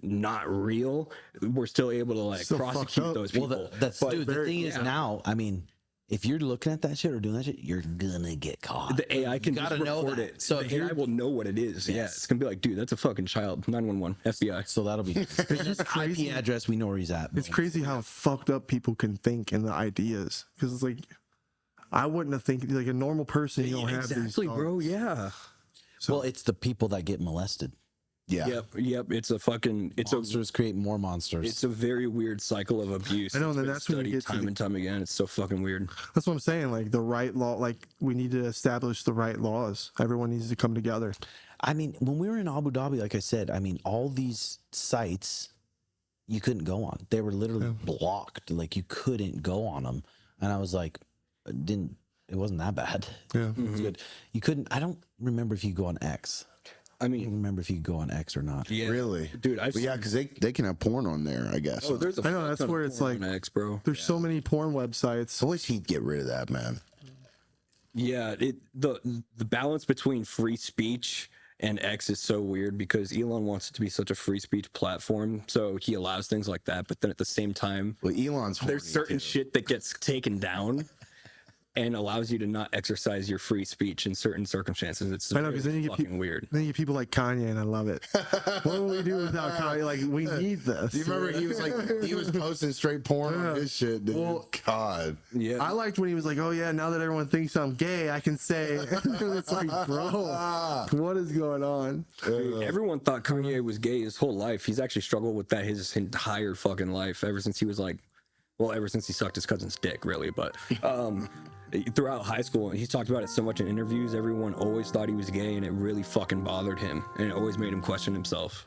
not real, we're still able to prosecute those people. Well, the thing is now, I mean, if you're looking at that shit or doing that shit, you're gonna get caught. The AI can just report it. So the AI will know what it is. Yes. Yeah, it's gonna be dude, that's a fucking child. 911, FBI. So that'll be just IP address. We know where he's at. It's crazy how fucked up people can think and the ideas. Because it's I wouldn't have think a normal person. You don't have these thoughts. Bro. Yeah. Well, it's the people that get molested. Yeah. Yep. It's a fucking. Monsters create more monsters. It's a very weird cycle of abuse. I know, and that's when you get time and time again. It's so fucking weird. That's what I'm saying. The right law. We need to establish the right laws. Everyone needs to come together. I mean, when we were in Abu Dhabi, like I said, all these sites you couldn't go on. They were literally blocked. You couldn't go on them. And I was it wasn't that bad. Yeah. It was good. You couldn't. I don't remember if you go on X. I I mean, don't remember if you could go on X or not. yeah, Really? dude. But yeah, because they can have porn on there, I guess. Oh, there's a I know, fuck that's ton of where it's porn like- on X, bro. There's so many porn websites. I wish he'd get rid of that, man. Yeah, the balance between free speech and X is so weird because Elon wants it to be such a free speech platform, so he allows things like that. But then at the same time, Well, Elon's there's horny, certain too. shit that gets taken down and allows you to not exercise your free speech in certain circumstances. It's I know, 'cause then you get fucking weird. Then you get people like Kanye, and I love it. What would we do without Kanye? Like, we need this. Do you remember he was posting straight porn on his shit, dude? Well, God. Yeah, I liked when he was like, "Oh yeah, now that everyone thinks I'm gay, I can say." It's like, bro, what is going on? everyone thought Kanye was gay his whole life. He's actually struggled with that his entire fucking life ever since he was like, well, ever since he sucked his cousin's dick, really. But throughout high school, he's talked about it so much in interviews. Everyone always thought he was gay, and it really fucking bothered him, and it always made him question himself.